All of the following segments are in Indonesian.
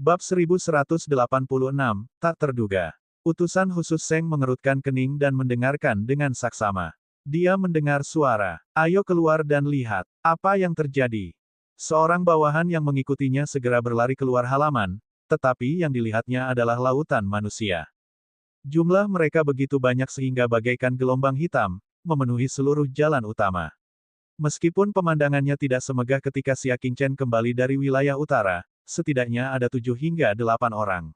Bab 1186, tak terduga. Utusan khusus Seng mengerutkan kening dan mendengarkan dengan saksama. Dia mendengar suara. Ayo keluar dan lihat. Apa yang terjadi? Seorang bawahan yang mengikutinya segera berlari keluar halaman, tetapi yang dilihatnya adalah lautan manusia. Jumlah mereka begitu banyak sehingga bagaikan gelombang hitam, memenuhi seluruh jalan utama. Meskipun pemandangannya tidak semegah ketika Xia Qingchen kembali dari wilayah utara, setidaknya ada 7 hingga 8 orang.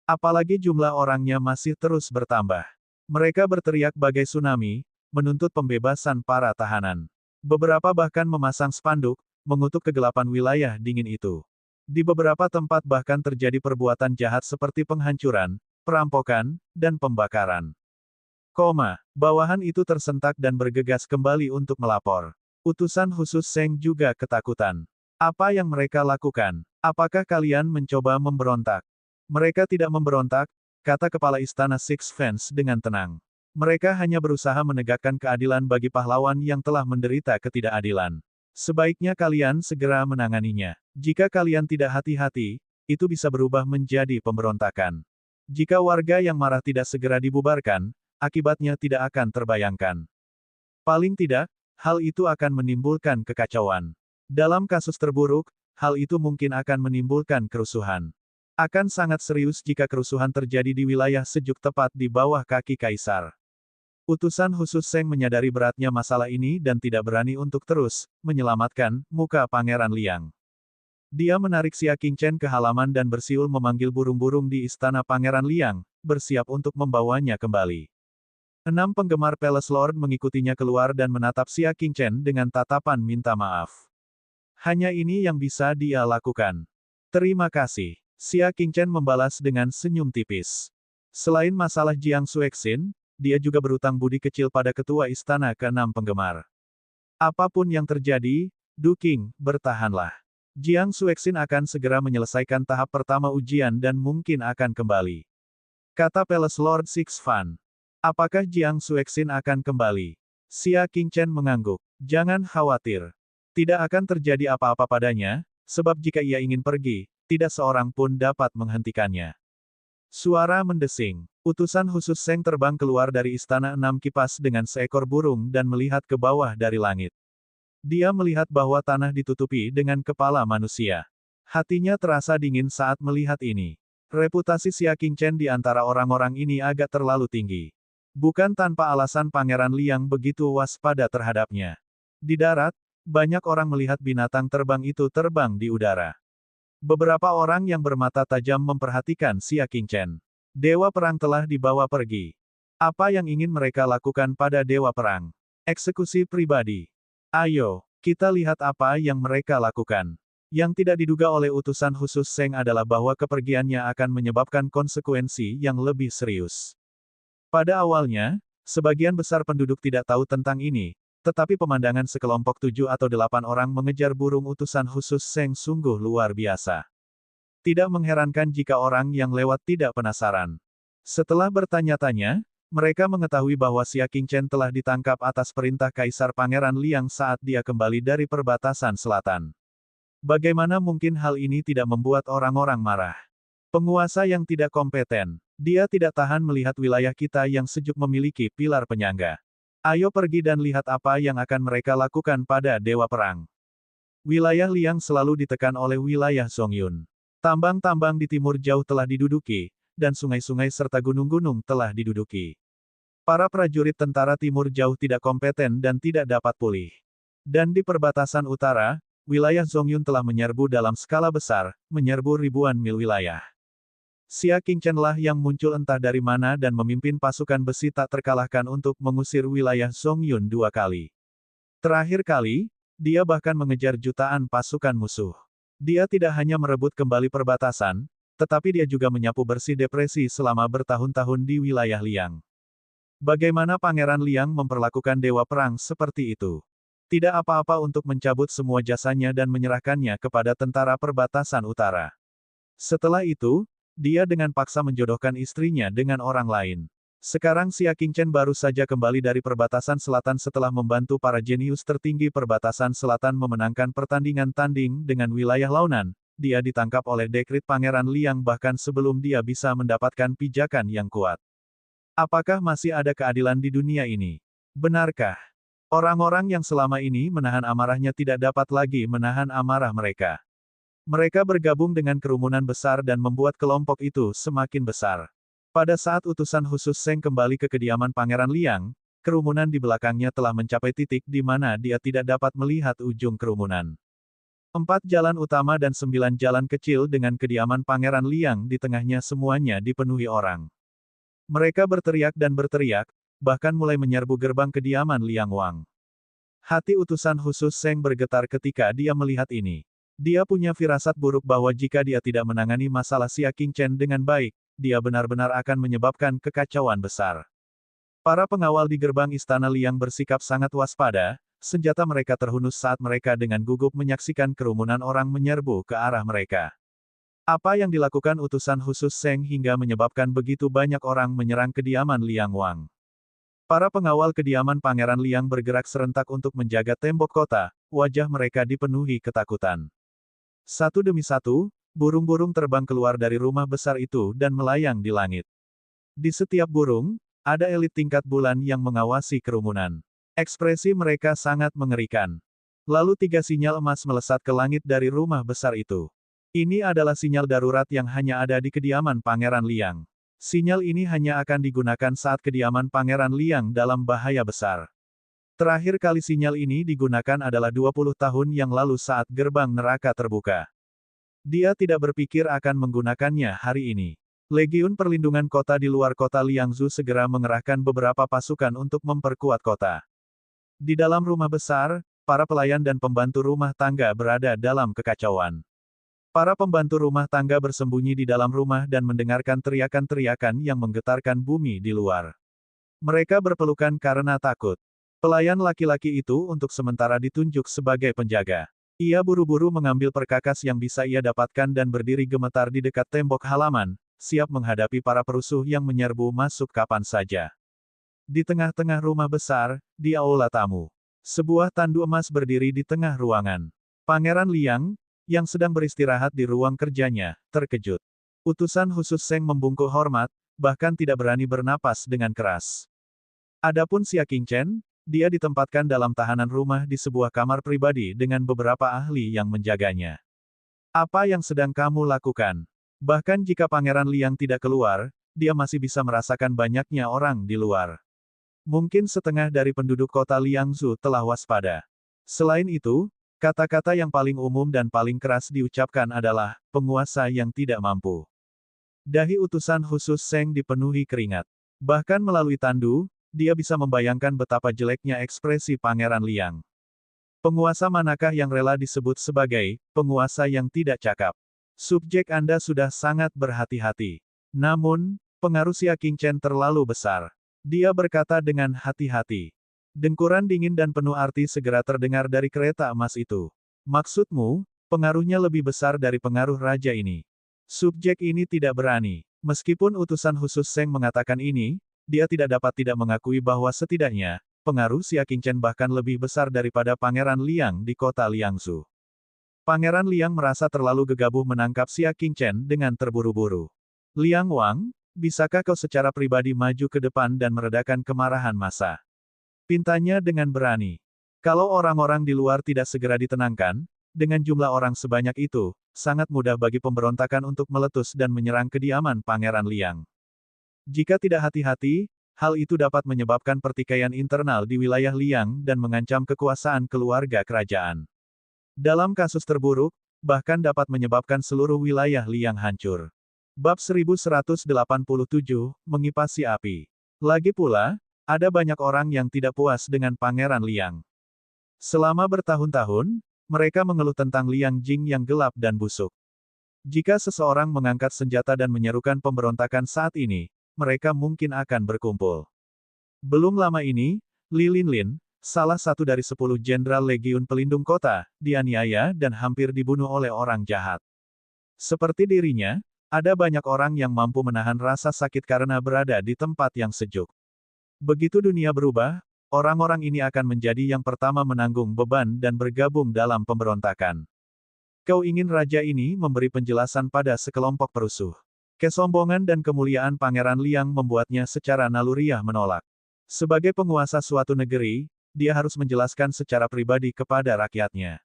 Apalagi jumlah orangnya masih terus bertambah. Mereka berteriak bagai tsunami, menuntut pembebasan para tahanan. Beberapa bahkan memasang spanduk, mengutuk kegelapan wilayah dingin itu. Di beberapa tempat bahkan terjadi perbuatan jahat seperti penghancuran, perampokan, dan pembakaran. Bawahan itu tersentak dan bergegas kembali untuk melapor. Utusan khusus Seng juga ketakutan. Apa yang mereka lakukan? Apakah kalian mencoba memberontak? Mereka tidak memberontak, kata kepala istana Six Fence dengan tenang. Mereka hanya berusaha menegakkan keadilan bagi pahlawan yang telah menderita ketidakadilan. Sebaiknya kalian segera menanganinya. Jika kalian tidak hati-hati, itu bisa berubah menjadi pemberontakan. Jika warga yang marah tidak segera dibubarkan, akibatnya tidak akan terbayangkan. Paling tidak, hal itu akan menimbulkan kekacauan. Dalam kasus terburuk, hal itu mungkin akan menimbulkan kerusuhan. Akan sangat serius jika kerusuhan terjadi di wilayah sejuk tepat di bawah kaki kaisar. Utusan khusus Seng menyadari beratnya masalah ini dan tidak berani untuk terus menyelamatkan muka Pangeran Liang. Dia menarik Xia Qingchen ke halaman dan bersiul memanggil burung-burung di istana Pangeran Liang, bersiap untuk membawanya kembali. 6 penggemar Palace Lord mengikutinya keluar dan menatap Xia Qingchen dengan tatapan minta maaf. Hanya ini yang bisa dia lakukan. Terima kasih. Xia Qingchen membalas dengan senyum tipis. Selain masalah Jiang Xuexin, dia juga berutang budi kecil pada ketua istana ke-6 penggemar. Apapun yang terjadi, Du Qing, bertahanlah. Jiang Xuexin akan segera menyelesaikan tahap pertama ujian dan mungkin akan kembali. Kata Palace Lord Six Fan. Apakah Jiang Xuexin akan kembali? Xia Qingchen mengangguk. Jangan khawatir. Tidak akan terjadi apa-apa padanya, sebab jika ia ingin pergi, tidak seorang pun dapat menghentikannya. Suara mendesing. Utusan khusus Seng terbang keluar dari istana 6 kipas dengan seekor burung dan melihat ke bawah dari langit. Dia melihat bahwa tanah ditutupi dengan kepala manusia. Hatinya terasa dingin saat melihat ini. Reputasi Xia Qingchen di antara orang-orang ini agak terlalu tinggi. Bukan tanpa alasan Pangeran Liang begitu waspada terhadapnya. Di darat, banyak orang melihat binatang terbang itu terbang di udara. Beberapa orang yang bermata tajam memperhatikan Xia Qingchen. Dewa Perang telah dibawa pergi. Apa yang ingin mereka lakukan pada Dewa Perang? Eksekusi pribadi. Ayo, kita lihat apa yang mereka lakukan. Yang tidak diduga oleh utusan khusus Seng adalah bahwa kepergiannya akan menyebabkan konsekuensi yang lebih serius. Pada awalnya, sebagian besar penduduk tidak tahu tentang ini, tetapi pemandangan sekelompok 7 atau 8 orang mengejar burung utusan khusus Seng sungguh luar biasa. Tidak mengherankan jika orang yang lewat tidak penasaran. Setelah bertanya-tanya, mereka mengetahui bahwa Xia Qingchen telah ditangkap atas perintah Kaisar Pangeran Liang saat dia kembali dari perbatasan selatan. Bagaimana mungkin hal ini tidak membuat orang-orang marah? Penguasa yang tidak kompeten. Dia tidak tahan melihat wilayah kita yang sejuk memiliki pilar penyangga. Ayo pergi dan lihat apa yang akan mereka lakukan pada Dewa Perang. Wilayah Liang selalu ditekan oleh wilayah Zongyun. Tambang-tambang di timur jauh telah diduduki, dan sungai-sungai serta gunung-gunung telah diduduki. Para prajurit tentara timur jauh tidak kompeten dan tidak dapat pulih. Dan di perbatasan utara, wilayah Zongyun telah menyerbu dalam skala besar, menyerbu ribuan mil wilayah. Xia Qingchen lah yang muncul entah dari mana dan memimpin pasukan besi tak terkalahkan untuk mengusir wilayah Zongyun 2 kali. Terakhir kali, dia bahkan mengejar jutaan pasukan musuh. Dia tidak hanya merebut kembali perbatasan, tetapi dia juga menyapu bersih depresi selama bertahun-tahun di wilayah Liang. Bagaimana Pangeran Liang memperlakukan Dewa Perang seperti itu? Tidak apa-apa untuk mencabut semua jasanya dan menyerahkannya kepada tentara perbatasan utara. Setelah itu, dia dengan paksa menjodohkan istrinya dengan orang lain. Sekarang Xia Qingchen baru saja kembali dari perbatasan selatan setelah membantu para jenius tertinggi perbatasan selatan memenangkan pertandingan tanding dengan wilayah Launan, dia ditangkap oleh dekrit Pangeran Liang bahkan sebelum dia bisa mendapatkan pijakan yang kuat. Apakah masih ada keadilan di dunia ini? Benarkah? Orang-orang yang selama ini menahan amarahnya tidak dapat lagi menahan amarah mereka. Mereka bergabung dengan kerumunan besar dan membuat kelompok itu semakin besar. Pada saat utusan khusus Seng kembali ke kediaman Pangeran Liang, kerumunan di belakangnya telah mencapai titik di mana dia tidak dapat melihat ujung kerumunan. 4 jalan utama dan 9 jalan kecil dengan kediaman Pangeran Liang di tengahnya semuanya dipenuhi orang. Mereka berteriak dan berteriak, bahkan mulai menyerbu gerbang kediaman Liang Wang. Hati utusan khusus Seng bergetar ketika dia melihat ini. Dia punya firasat buruk bahwa jika dia tidak menangani masalah Xia Qingchen dengan baik, dia benar-benar akan menyebabkan kekacauan besar. Para pengawal di gerbang istana Liang bersikap sangat waspada, senjata mereka terhunus saat mereka dengan gugup menyaksikan kerumunan orang menyerbu ke arah mereka. Apa yang dilakukan utusan khusus Seng hingga menyebabkan begitu banyak orang menyerang kediaman Liang Wang? Para pengawal kediaman Pangeran Liang bergerak serentak untuk menjaga tembok kota, wajah mereka dipenuhi ketakutan. Satu demi satu, burung-burung terbang keluar dari rumah besar itu dan melayang di langit. Di setiap burung, ada elit tingkat bulan yang mengawasi kerumunan. Ekspresi mereka sangat mengerikan. Lalu 3 sinyal emas melesat ke langit dari rumah besar itu. Ini adalah sinyal darurat yang hanya ada di kediaman Pangeran Liang. Sinyal ini hanya akan digunakan saat kediaman Pangeran Liang dalam bahaya besar. Terakhir kali sinyal ini digunakan adalah 20 tahun yang lalu saat gerbang neraka terbuka. Dia tidak berpikir akan menggunakannya hari ini. Legiun Perlindungan Kota di luar kota Liangzhou segera mengerahkan beberapa pasukan untuk memperkuat kota. Di dalam rumah besar, para pelayan dan pembantu rumah tangga berada dalam kekacauan. Para pembantu rumah tangga bersembunyi di dalam rumah dan mendengarkan teriakan-teriakan yang menggetarkan bumi di luar. Mereka berpelukan karena takut. Pelayan laki-laki itu untuk sementara ditunjuk sebagai penjaga. Ia buru-buru mengambil perkakas yang bisa ia dapatkan dan berdiri gemetar di dekat tembok halaman, siap menghadapi para perusuh yang menyerbu masuk kapan saja. Di tengah-tengah rumah besar, di aula tamu, sebuah tandu emas berdiri di tengah ruangan. Pangeran Liang, yang sedang beristirahat di ruang kerjanya, terkejut. Utusan khusus Seng membungkuk hormat, bahkan tidak berani bernapas dengan keras. Adapun Xia Qingchen, dia ditempatkan dalam tahanan rumah di sebuah kamar pribadi dengan beberapa ahli yang menjaganya. Apa yang sedang kamu lakukan? Bahkan jika Pangeran Liang tidak keluar, dia masih bisa merasakan banyaknya orang di luar. Mungkin setengah dari penduduk kota Liangzhou telah waspada. Selain itu, kata-kata yang paling umum dan paling keras diucapkan adalah, penguasa yang tidak mampu. Dahi utusan khusus Seng dipenuhi keringat. Bahkan melalui tandu, dia bisa membayangkan betapa jeleknya ekspresi Pangeran Liang. Penguasa manakah yang rela disebut sebagai penguasa yang tidak cakap? Subjek Anda sudah sangat berhati-hati. Namun, pengaruh Xia Qingchen terlalu besar. Dia berkata dengan hati-hati. Dengkuran dingin dan penuh arti segera terdengar dari kereta emas itu. Maksudmu, pengaruhnya lebih besar dari pengaruh raja ini. Subjek ini tidak berani. Meskipun utusan khusus Seng mengatakan ini, dia tidak dapat tidak mengakui bahwa setidaknya, pengaruh Xia Qingchen bahkan lebih besar daripada Pangeran Liang di kota Liangzhou. Pangeran Liang merasa terlalu gegabah menangkap Xia Qingchen dengan terburu-buru. Liang Wang, bisakah kau secara pribadi maju ke depan dan meredakan kemarahan massa? Pintanya dengan berani. Kalau orang-orang di luar tidak segera ditenangkan, dengan jumlah orang sebanyak itu, sangat mudah bagi pemberontakan untuk meletus dan menyerang kediaman Pangeran Liang. Jika tidak hati-hati, hal itu dapat menyebabkan pertikaian internal di wilayah Liang dan mengancam kekuasaan keluarga kerajaan. Dalam kasus terburuk, bahkan dapat menyebabkan seluruh wilayah Liang hancur. Bab 1187, Mengipasi Api. Lagi pula, ada banyak orang yang tidak puas dengan Pangeran Liang. Selama bertahun-tahun, mereka mengeluh tentang Liang Jing yang gelap dan busuk. Jika seseorang mengangkat senjata dan menyerukan pemberontakan saat ini, mereka mungkin akan berkumpul. Belum lama ini, Li Linlin, salah satu dari 10 jenderal Legiun Pelindung Kota, dianiaya dan hampir dibunuh oleh orang jahat. Seperti dirinya, ada banyak orang yang mampu menahan rasa sakit karena berada di tempat yang sejuk. Begitu dunia berubah, orang-orang ini akan menjadi yang pertama menanggung beban dan bergabung dalam pemberontakan. Kau ingin raja ini memberi penjelasan pada sekelompok perusuh. Kesombongan dan kemuliaan Pangeran Liang membuatnya secara naluriah menolak. Sebagai penguasa suatu negeri, dia harus menjelaskan secara pribadi kepada rakyatnya.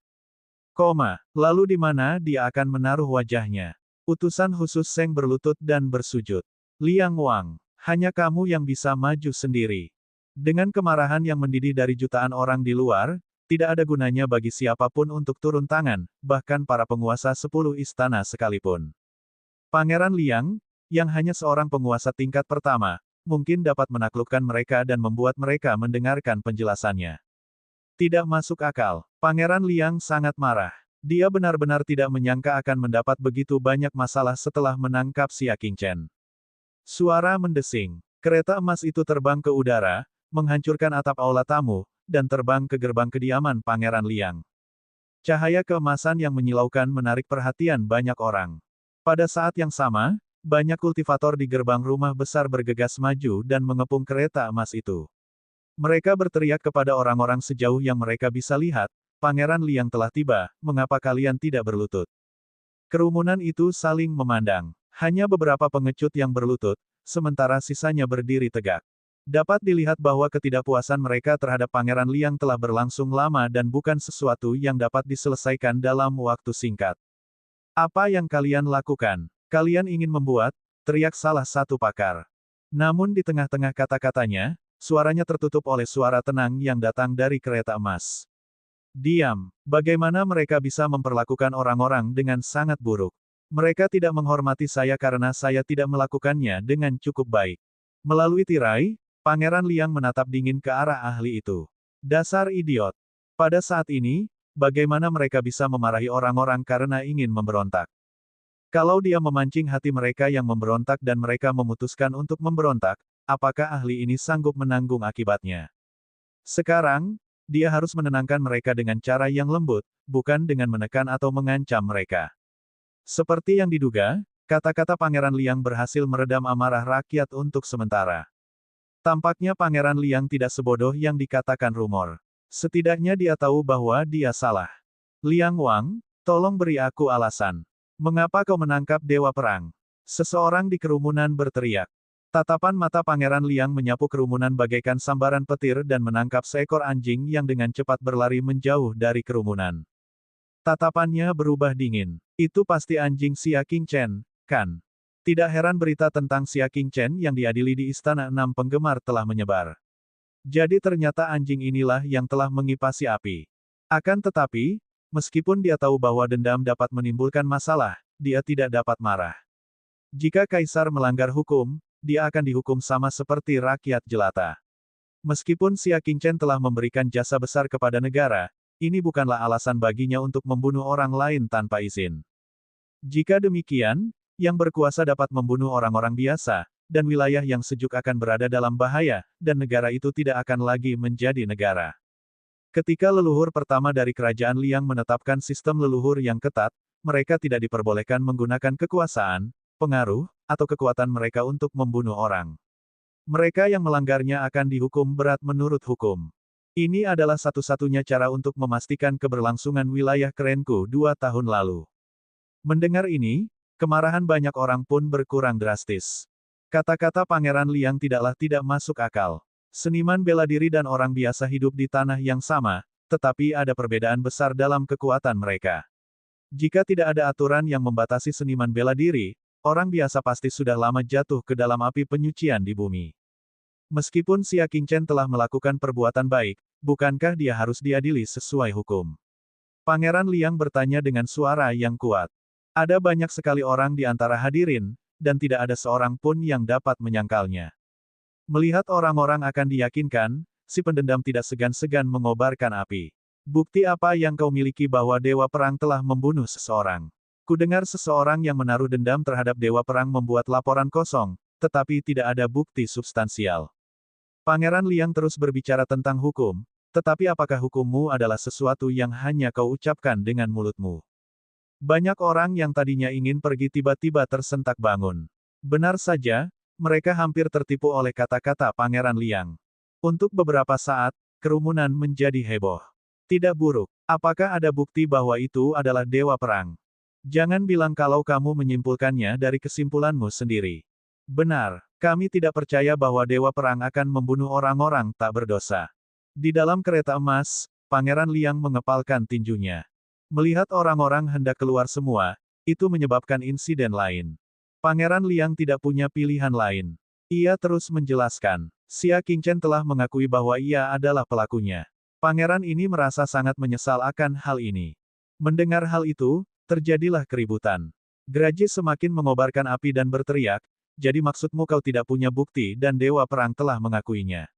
Lalu di mana dia akan menaruh wajahnya? Utusan khusus Seng berlutut dan bersujud. Liang Wang, hanya kamu yang bisa maju sendiri. Dengan kemarahan yang mendidih dari jutaan orang di luar, tidak ada gunanya bagi siapapun untuk turun tangan, bahkan para penguasa 10 istana sekalipun. Pangeran Liang, yang hanya seorang penguasa tingkat pertama, mungkin dapat menaklukkan mereka dan membuat mereka mendengarkan penjelasannya. Tidak masuk akal. Pangeran Liang sangat marah. Dia benar-benar tidak menyangka akan mendapat begitu banyak masalah setelah menangkap Xia Qingchen. Suara mendesing. Kereta emas itu terbang ke udara, menghancurkan atap aula tamu, dan terbang ke gerbang kediaman Pangeran Liang. Cahaya keemasan yang menyilaukan menarik perhatian banyak orang. Pada saat yang sama, banyak kultivator di gerbang rumah besar bergegas maju dan mengepung kereta emas itu. Mereka berteriak kepada orang-orang sejauh yang mereka bisa lihat, Pangeran Liang telah tiba, mengapa kalian tidak berlutut? Kerumunan itu saling memandang. Hanya beberapa pengecut yang berlutut, sementara sisanya berdiri tegak. Dapat dilihat bahwa ketidakpuasan mereka terhadap Pangeran Liang telah berlangsung lama dan bukan sesuatu yang dapat diselesaikan dalam waktu singkat. Apa yang kalian lakukan? Kalian ingin membuat, teriak salah satu pakar. Namun di tengah-tengah kata-katanya, suaranya tertutup oleh suara tenang yang datang dari kereta emas. Diam. Bagaimana mereka bisa memperlakukan orang-orang dengan sangat buruk? Mereka tidak menghormati saya karena saya tidak melakukannya dengan cukup baik. Melalui tirai, Pangeran Liang menatap dingin ke arah ahli itu. Dasar idiot. Pada saat ini, bagaimana mereka bisa memarahi orang-orang karena ingin memberontak? Kalau dia memancing hati mereka yang memberontak dan mereka memutuskan untuk memberontak, apakah ahli ini sanggup menanggung akibatnya? Sekarang, dia harus menenangkan mereka dengan cara yang lembut, bukan dengan menekan atau mengancam mereka. Seperti yang diduga, kata-kata Pangeran Liang berhasil meredam amarah rakyat untuk sementara. Tampaknya Pangeran Liang tidak sebodoh yang dikatakan rumor. Setidaknya dia tahu bahwa dia salah. Liang Wang, tolong beri aku alasan. Mengapa kau menangkap Dewa Perang? Seseorang di kerumunan berteriak. Tatapan mata Pangeran Liang menyapu kerumunan bagaikan sambaran petir dan menangkap seekor anjing yang dengan cepat berlari menjauh dari kerumunan. Tatapannya berubah dingin. Itu pasti anjing Xia Qingchen, kan? Tidak heran berita tentang Xia Qingchen yang diadili di Istana 6 Penggemar telah menyebar. Jadi ternyata anjing inilah yang telah mengipasi api. Akan tetapi, meskipun dia tahu bahwa dendam dapat menimbulkan masalah, dia tidak dapat marah. Jika Kaisar melanggar hukum, dia akan dihukum sama seperti rakyat jelata. Meskipun Xia Qingchen telah memberikan jasa besar kepada negara, ini bukanlah alasan baginya untuk membunuh orang lain tanpa izin. Jika demikian, yang berkuasa dapat membunuh orang-orang biasa, dan wilayah yang sejuk akan berada dalam bahaya, dan negara itu tidak akan lagi menjadi negara. Ketika leluhur pertama dari kerajaan Liang menetapkan sistem leluhur yang ketat, mereka tidak diperbolehkan menggunakan kekuasaan, pengaruh, atau kekuatan mereka untuk membunuh orang. Mereka yang melanggarnya akan dihukum berat menurut hukum. Ini adalah satu-satunya cara untuk memastikan keberlangsungan wilayah kerenku 2 tahun lalu. Mendengar ini, kemarahan banyak orang pun berkurang drastis. Kata-kata Pangeran Liang tidaklah tidak masuk akal. Seniman bela diri dan orang biasa hidup di tanah yang sama, tetapi ada perbedaan besar dalam kekuatan mereka. Jika tidak ada aturan yang membatasi seniman bela diri, orang biasa pasti sudah lama jatuh ke dalam api penyucian di bumi. Meskipun Xia Qingchen telah melakukan perbuatan baik, bukankah dia harus diadili sesuai hukum? Pangeran Liang bertanya dengan suara yang kuat. Ada banyak sekali orang di antara hadirin, dan tidak ada seorang pun yang dapat menyangkalnya. Melihat orang-orang akan diyakinkan, si pendendam tidak segan-segan mengobarkan api. Bukti apa yang kau miliki bahwa Dewa Perang telah membunuh seseorang? Kudengar seseorang yang menaruh dendam terhadap Dewa Perang membuat laporan kosong, tetapi tidak ada bukti substansial. Pangeran Liang terus berbicara tentang hukum, tetapi apakah hukummu adalah sesuatu yang hanya kau ucapkan dengan mulutmu? Banyak orang yang tadinya ingin pergi tiba-tiba tersentak bangun. Benar saja, mereka hampir tertipu oleh kata-kata Pangeran Liang. Untuk beberapa saat, kerumunan menjadi heboh. Tidak buruk. Apakah ada bukti bahwa itu adalah dewa perang? Jangan bilang kalau kamu menyimpulkannya dari kesimpulanmu sendiri. Benar, kami tidak percaya bahwa dewa perang akan membunuh orang-orang tak berdosa. Di dalam kereta emas, Pangeran Liang mengepalkan tinjunya. Melihat orang-orang hendak keluar semua, itu menyebabkan insiden lain. Pangeran Liang tidak punya pilihan lain. Ia terus menjelaskan, Xia Qingchen telah mengakui bahwa ia adalah pelakunya. Pangeran ini merasa sangat menyesal akan hal ini. Mendengar hal itu, terjadilah keributan. Graji semakin mengobarkan api dan berteriak, jadi maksudmu kau tidak punya bukti dan dewa perang telah mengakuinya.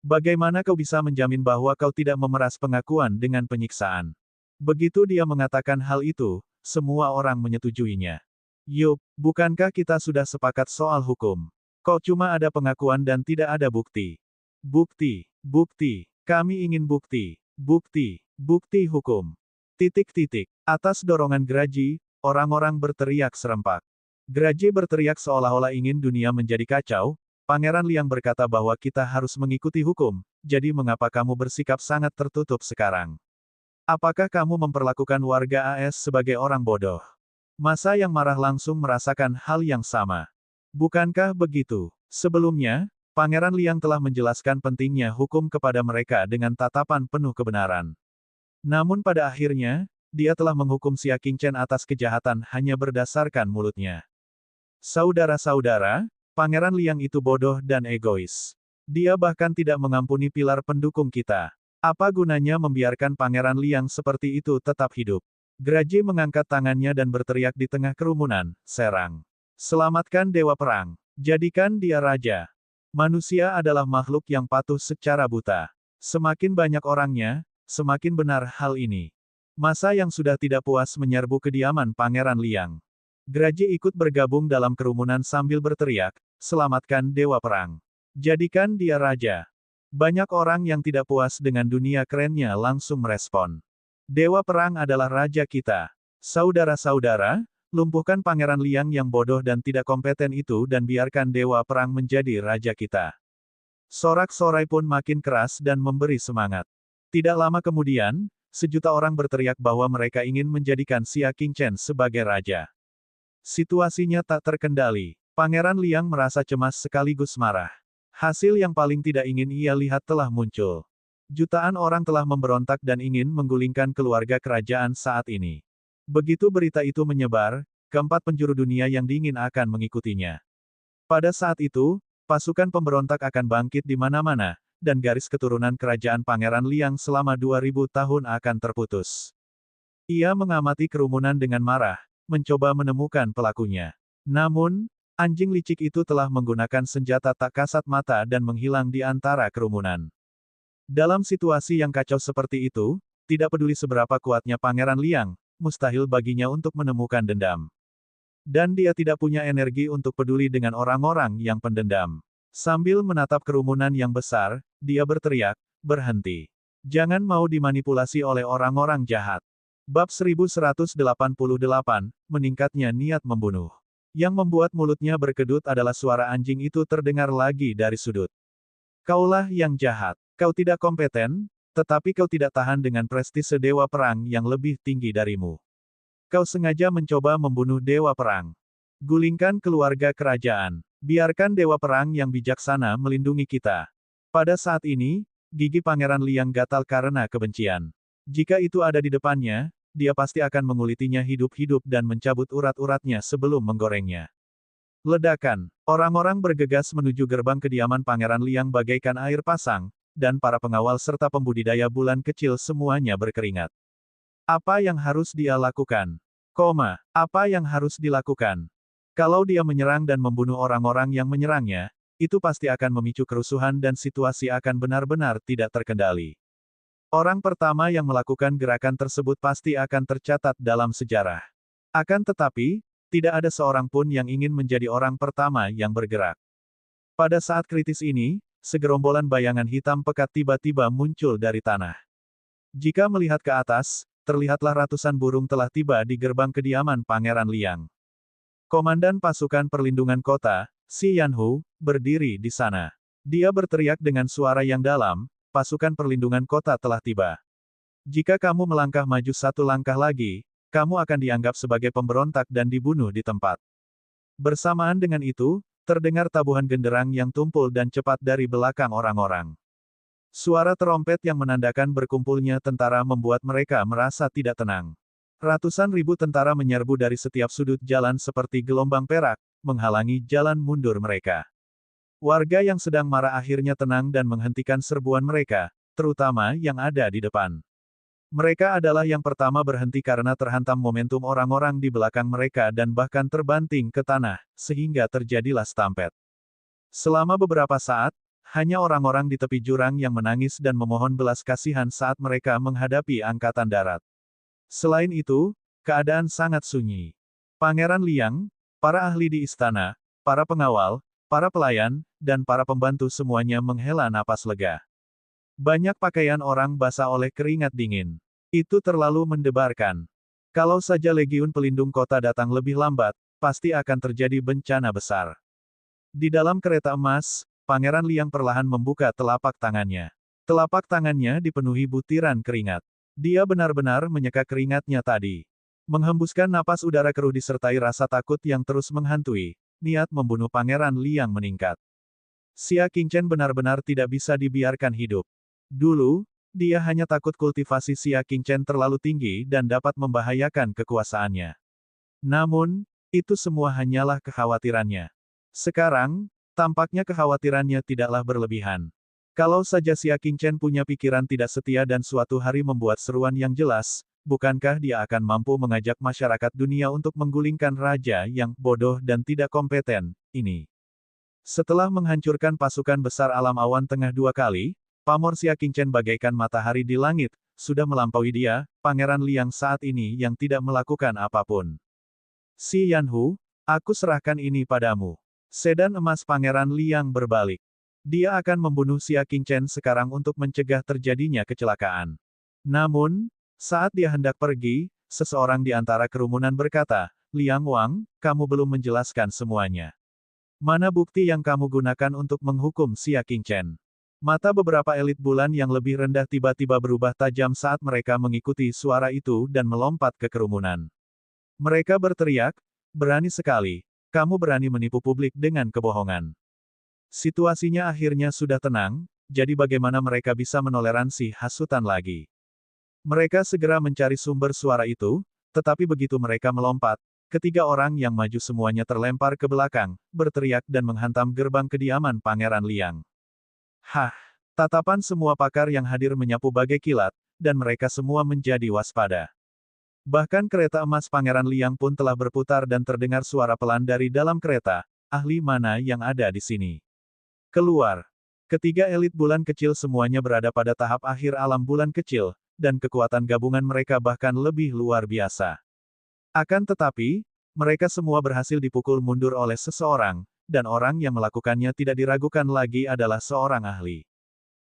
Bagaimana kau bisa menjamin bahwa kau tidak memeras pengakuan dengan penyiksaan? Begitu dia mengatakan hal itu, semua orang menyetujuinya. Yup, bukankah kita sudah sepakat soal hukum? Kok cuma ada pengakuan dan tidak ada bukti? Bukti, bukti, kami ingin bukti, bukti, bukti hukum. Titik-titik. Atas dorongan Graji, orang-orang berteriak serempak. Graji berteriak seolah-olah ingin dunia menjadi kacau. Pangeran Liang berkata bahwa kita harus mengikuti hukum, jadi mengapa kamu bersikap sangat tertutup sekarang? Apakah kamu memperlakukan warga AS sebagai orang bodoh? Masa yang marah langsung merasakan hal yang sama. Bukankah begitu? Sebelumnya, Pangeran Liang telah menjelaskan pentingnya hukum kepada mereka dengan tatapan penuh kebenaran. Namun pada akhirnya, dia telah menghukum Xia Qingchen atas kejahatan hanya berdasarkan mulutnya. Saudara-saudara, Pangeran Liang itu bodoh dan egois. Dia bahkan tidak mengampuni pilar pendukung kita. Apa gunanya membiarkan Pangeran Liang seperti itu tetap hidup? Graji mengangkat tangannya dan berteriak di tengah kerumunan, serang. Selamatkan Dewa Perang. Jadikan dia raja. Manusia adalah makhluk yang patuh secara buta. Semakin banyak orangnya, semakin benar hal ini. Masa yang sudah tidak puas menyerbu kediaman Pangeran Liang. Graji ikut bergabung dalam kerumunan sambil berteriak, selamatkan Dewa Perang. Jadikan dia raja. Banyak orang yang tidak puas dengan dunia kerennya langsung merespon. Dewa Perang adalah raja kita. Saudara-saudara, lumpuhkan Pangeran Liang yang bodoh dan tidak kompeten itu dan biarkan Dewa Perang menjadi raja kita. Sorak-sorai pun makin keras dan memberi semangat. Tidak lama kemudian, sejuta orang berteriak bahwa mereka ingin menjadikan Xia Qingchen sebagai raja. Situasinya tak terkendali. Pangeran Liang merasa cemas sekaligus marah. Hasil yang paling tidak ingin ia lihat telah muncul. Jutaan orang telah memberontak dan ingin menggulingkan keluarga kerajaan saat ini. Begitu berita itu menyebar, keempat penjuru dunia yang dingin akan mengikutinya. Pada saat itu, pasukan pemberontak akan bangkit di mana-mana, dan garis keturunan kerajaan Pangeran Liang selama 2000 tahun akan terputus. Ia mengamati kerumunan dengan marah, mencoba menemukan pelakunya. Namun, anjing licik itu telah menggunakan senjata tak kasat mata dan menghilang di antara kerumunan. Dalam situasi yang kacau seperti itu, tidak peduli seberapa kuatnya Pangeran Liang, mustahil baginya untuk menemukan dendam. Dan dia tidak punya energi untuk peduli dengan orang-orang yang pendendam. Sambil menatap kerumunan yang besar, dia berteriak, berhenti. Jangan mau dimanipulasi oleh orang-orang jahat. Bab 1188, meningkatnya niat membunuh. Yang membuat mulutnya berkedut adalah suara anjing itu terdengar lagi dari sudut. Kaulah yang jahat. Kau tidak kompeten, tetapi kau tidak tahan dengan prestise Dewa Perang yang lebih tinggi darimu. Kau sengaja mencoba membunuh Dewa Perang. Gulingkan keluarga kerajaan. Biarkan Dewa Perang yang bijaksana melindungi kita. Pada saat ini, gigi Pangeran Liang gatal karena kebencian. Jika itu ada di depannya, dia pasti akan mengulitinya hidup-hidup dan mencabut urat-uratnya sebelum menggorengnya. Ledakan. Orang-orang bergegas menuju gerbang kediaman Pangeran Liang bagaikan air pasang, dan para pengawal serta pembudidaya bulan kecil semuanya berkeringat. Apa yang harus dia lakukan? Apa yang harus dilakukan? Kalau dia menyerang dan membunuh orang-orang yang menyerangnya, itu pasti akan memicu kerusuhan dan situasi akan benar-benar tidak terkendali. Orang pertama yang melakukan gerakan tersebut pasti akan tercatat dalam sejarah. Akan tetapi, tidak ada seorang pun yang ingin menjadi orang pertama yang bergerak. Pada saat kritis ini, segerombolan bayangan hitam pekat tiba-tiba muncul dari tanah. Jika melihat ke atas, terlihatlah ratusan burung telah tiba di gerbang kediaman Pangeran Liang. Komandan pasukan perlindungan kota, Xi Yanhu, berdiri di sana. Dia berteriak dengan suara yang dalam, pasukan perlindungan kota telah tiba. Jika kamu melangkah maju satu langkah lagi, kamu akan dianggap sebagai pemberontak dan dibunuh di tempat. Bersamaan dengan itu, terdengar tabuhan genderang yang tumpul dan cepat dari belakang orang-orang. Suara terompet yang menandakan berkumpulnya tentara membuat mereka merasa tidak tenang. Ratusan ribu tentara menyerbu dari setiap sudut jalan seperti gelombang perak, menghalangi jalan mundur mereka. Warga yang sedang marah akhirnya tenang dan menghentikan serbuan mereka, terutama yang ada di depan. Mereka adalah yang pertama berhenti karena terhantam momentum orang-orang di belakang mereka dan bahkan terbanting ke tanah, sehingga terjadilah stampede. Selama beberapa saat, hanya orang-orang di tepi jurang yang menangis dan memohon belas kasihan saat mereka menghadapi angkatan darat. Selain itu, keadaan sangat sunyi. Pangeran Liang, para ahli di istana, para pengawal, para pelayan, dan para pembantu semuanya menghela napas lega. Banyak pakaian orang basah oleh keringat dingin. Itu terlalu mendebarkan. Kalau saja Legiun Pelindung Kota datang lebih lambat, pasti akan terjadi bencana besar. Di dalam kereta emas, Pangeran Liang perlahan membuka telapak tangannya. Telapak tangannya dipenuhi butiran keringat. Dia benar-benar menyeka keringatnya tadi. Menghembuskan napas udara keruh disertai rasa takut yang terus menghantui, niat membunuh Pangeran Liang meningkat. Xia Qingchen benar-benar tidak bisa dibiarkan hidup. Dulu, dia hanya takut kultivasi Xia Qingchen terlalu tinggi dan dapat membahayakan kekuasaannya. Namun, itu semua hanyalah kekhawatirannya. Sekarang, tampaknya kekhawatirannya tidaklah berlebihan. Kalau saja Xia Qingchen punya pikiran tidak setia dan suatu hari membuat seruan yang jelas, bukankah dia akan mampu mengajak masyarakat dunia untuk menggulingkan raja yang bodoh dan tidak kompeten ini? Setelah menghancurkan pasukan besar alam awan tengah 2 kali, pamor Xia Qingchen bagaikan matahari di langit, sudah melampaui dia, Pangeran Liang saat ini yang tidak melakukan apapun. Si Yanhu, aku serahkan ini padamu. Sedan emas Pangeran Liang berbalik. Dia akan membunuh Xia Qingchen sekarang untuk mencegah terjadinya kecelakaan. Namun, saat dia hendak pergi, seseorang di antara kerumunan berkata, Liang Wang, kamu belum menjelaskan semuanya. Mana bukti yang kamu gunakan untuk menghukum Xia Qingchen? Mata beberapa elit bulan yang lebih rendah tiba-tiba berubah tajam saat mereka mengikuti suara itu dan melompat ke kerumunan. Mereka berteriak, berani sekali. Kamu berani menipu publik dengan kebohongan. Situasinya akhirnya sudah tenang, jadi bagaimana mereka bisa menoleransi hasutan lagi? Mereka segera mencari sumber suara itu, tetapi begitu mereka melompat, ketiga orang yang maju semuanya terlempar ke belakang, berteriak dan menghantam gerbang kediaman Pangeran Liang. Hah! Tatapan semua pakar yang hadir menyapu bagai kilat, dan mereka semua menjadi waspada. Bahkan kereta emas Pangeran Liang pun telah berputar dan terdengar suara pelan dari dalam kereta, ahli mana yang ada di sini? Keluar. Ketiga elit bulan kecil semuanya berada pada tahap akhir alam bulan kecil, dan kekuatan gabungan mereka bahkan lebih luar biasa. Akan tetapi, mereka semua berhasil dipukul mundur oleh seseorang, dan orang yang melakukannya tidak diragukan lagi adalah seorang ahli.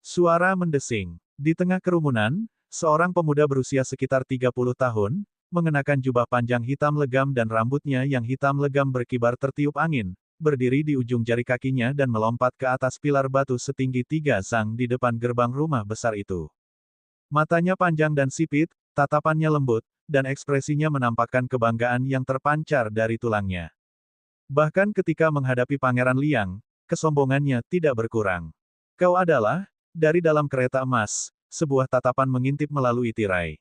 Suara mendesing. Di tengah kerumunan, seorang pemuda berusia sekitar 30 tahun, mengenakan jubah panjang hitam legam dan rambutnya yang hitam legam berkibar tertiup angin, berdiri di ujung jari kakinya dan melompat ke atas pilar batu setinggi 3 zang di depan gerbang rumah besar itu. Matanya panjang dan sipit, tatapannya lembut, dan ekspresinya menampakkan kebanggaan yang terpancar dari tulangnya. Bahkan ketika menghadapi Pangeran Liang, kesombongannya tidak berkurang. Kau adalah, dari dalam kereta emas, sebuah tatapan mengintip melalui tirai.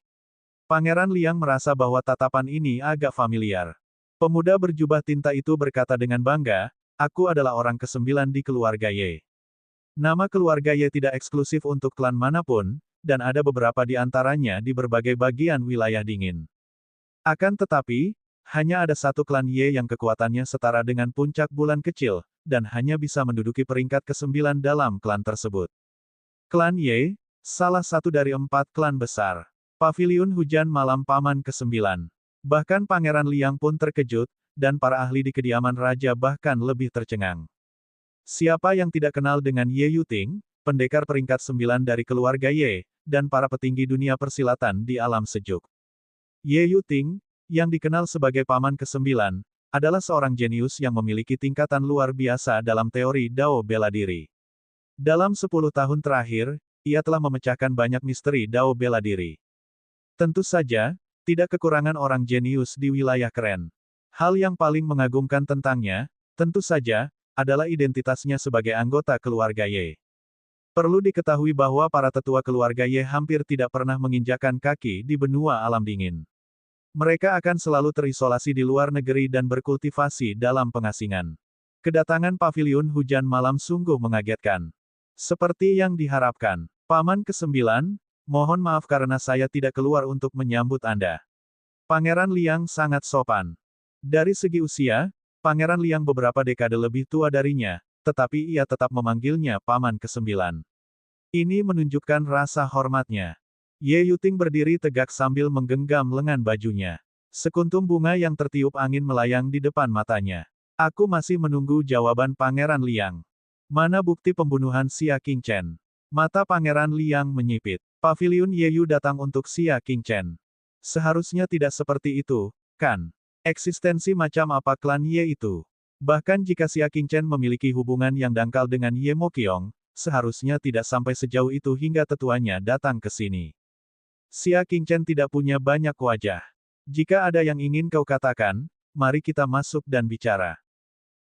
Pangeran Liang merasa bahwa tatapan ini agak familiar. Pemuda berjubah tinta itu berkata dengan bangga, aku adalah orang ke-9 di keluarga Ye. Nama keluarga Ye tidak eksklusif untuk klan manapun, dan ada beberapa di antaranya di berbagai bagian wilayah dingin. Akan tetapi, hanya ada satu klan Ye yang kekuatannya setara dengan puncak bulan kecil, dan hanya bisa menduduki peringkat ke-9 dalam klan tersebut. Klan Ye, salah satu dari 4 klan besar. Paviliun Hujan Malam Paman ke-9. Bahkan Pangeran Liang pun terkejut, dan para ahli di kediaman raja bahkan lebih tercengang. Siapa yang tidak kenal dengan Ye Yuting, pendekar peringkat 9 dari keluarga Ye, dan para petinggi dunia persilatan di alam sejuk. Ye Yuting, yang dikenal sebagai Paman ke-9, adalah seorang jenius yang memiliki tingkatan luar biasa dalam teori Dao bela diri. Dalam 10 tahun terakhir, ia telah memecahkan banyak misteri Dao bela diri. Tentu saja, tidak kekurangan orang jenius di wilayah keren. Hal yang paling mengagumkan tentangnya, tentu saja, adalah identitasnya sebagai anggota keluarga Ye. Perlu diketahui bahwa para tetua keluarga Ye hampir tidak pernah menginjakan kaki di benua alam dingin. Mereka akan selalu terisolasi di luar negeri dan berkultivasi dalam pengasingan. Kedatangan paviliun hujan malam sungguh mengagetkan. Seperti yang diharapkan, Paman ke-9, mohon maaf karena saya tidak keluar untuk menyambut Anda. Pangeran Liang sangat sopan. Dari segi usia, Pangeran Liang beberapa dekade lebih tua darinya, tetapi ia tetap memanggilnya Paman ke-9. Ini menunjukkan rasa hormatnya. Ye Yuting berdiri tegak sambil menggenggam lengan bajunya. Sekuntum bunga yang tertiup angin melayang di depan matanya. Aku masih menunggu jawaban Pangeran Liang. Mana bukti pembunuhan Xia Qingchen? Mata Pangeran Liang menyipit. Paviliun Yeyu datang untuk Xia Qingchen. Seharusnya tidak seperti itu, kan? Eksistensi macam apa klan Ye itu? Bahkan jika Xia Qingchen memiliki hubungan yang dangkal dengan Ye Moqiong, seharusnya tidak sampai sejauh itu hingga tetuanya datang ke sini. Xia Qingchen tidak punya banyak wajah. Jika ada yang ingin kau katakan, mari kita masuk dan bicara.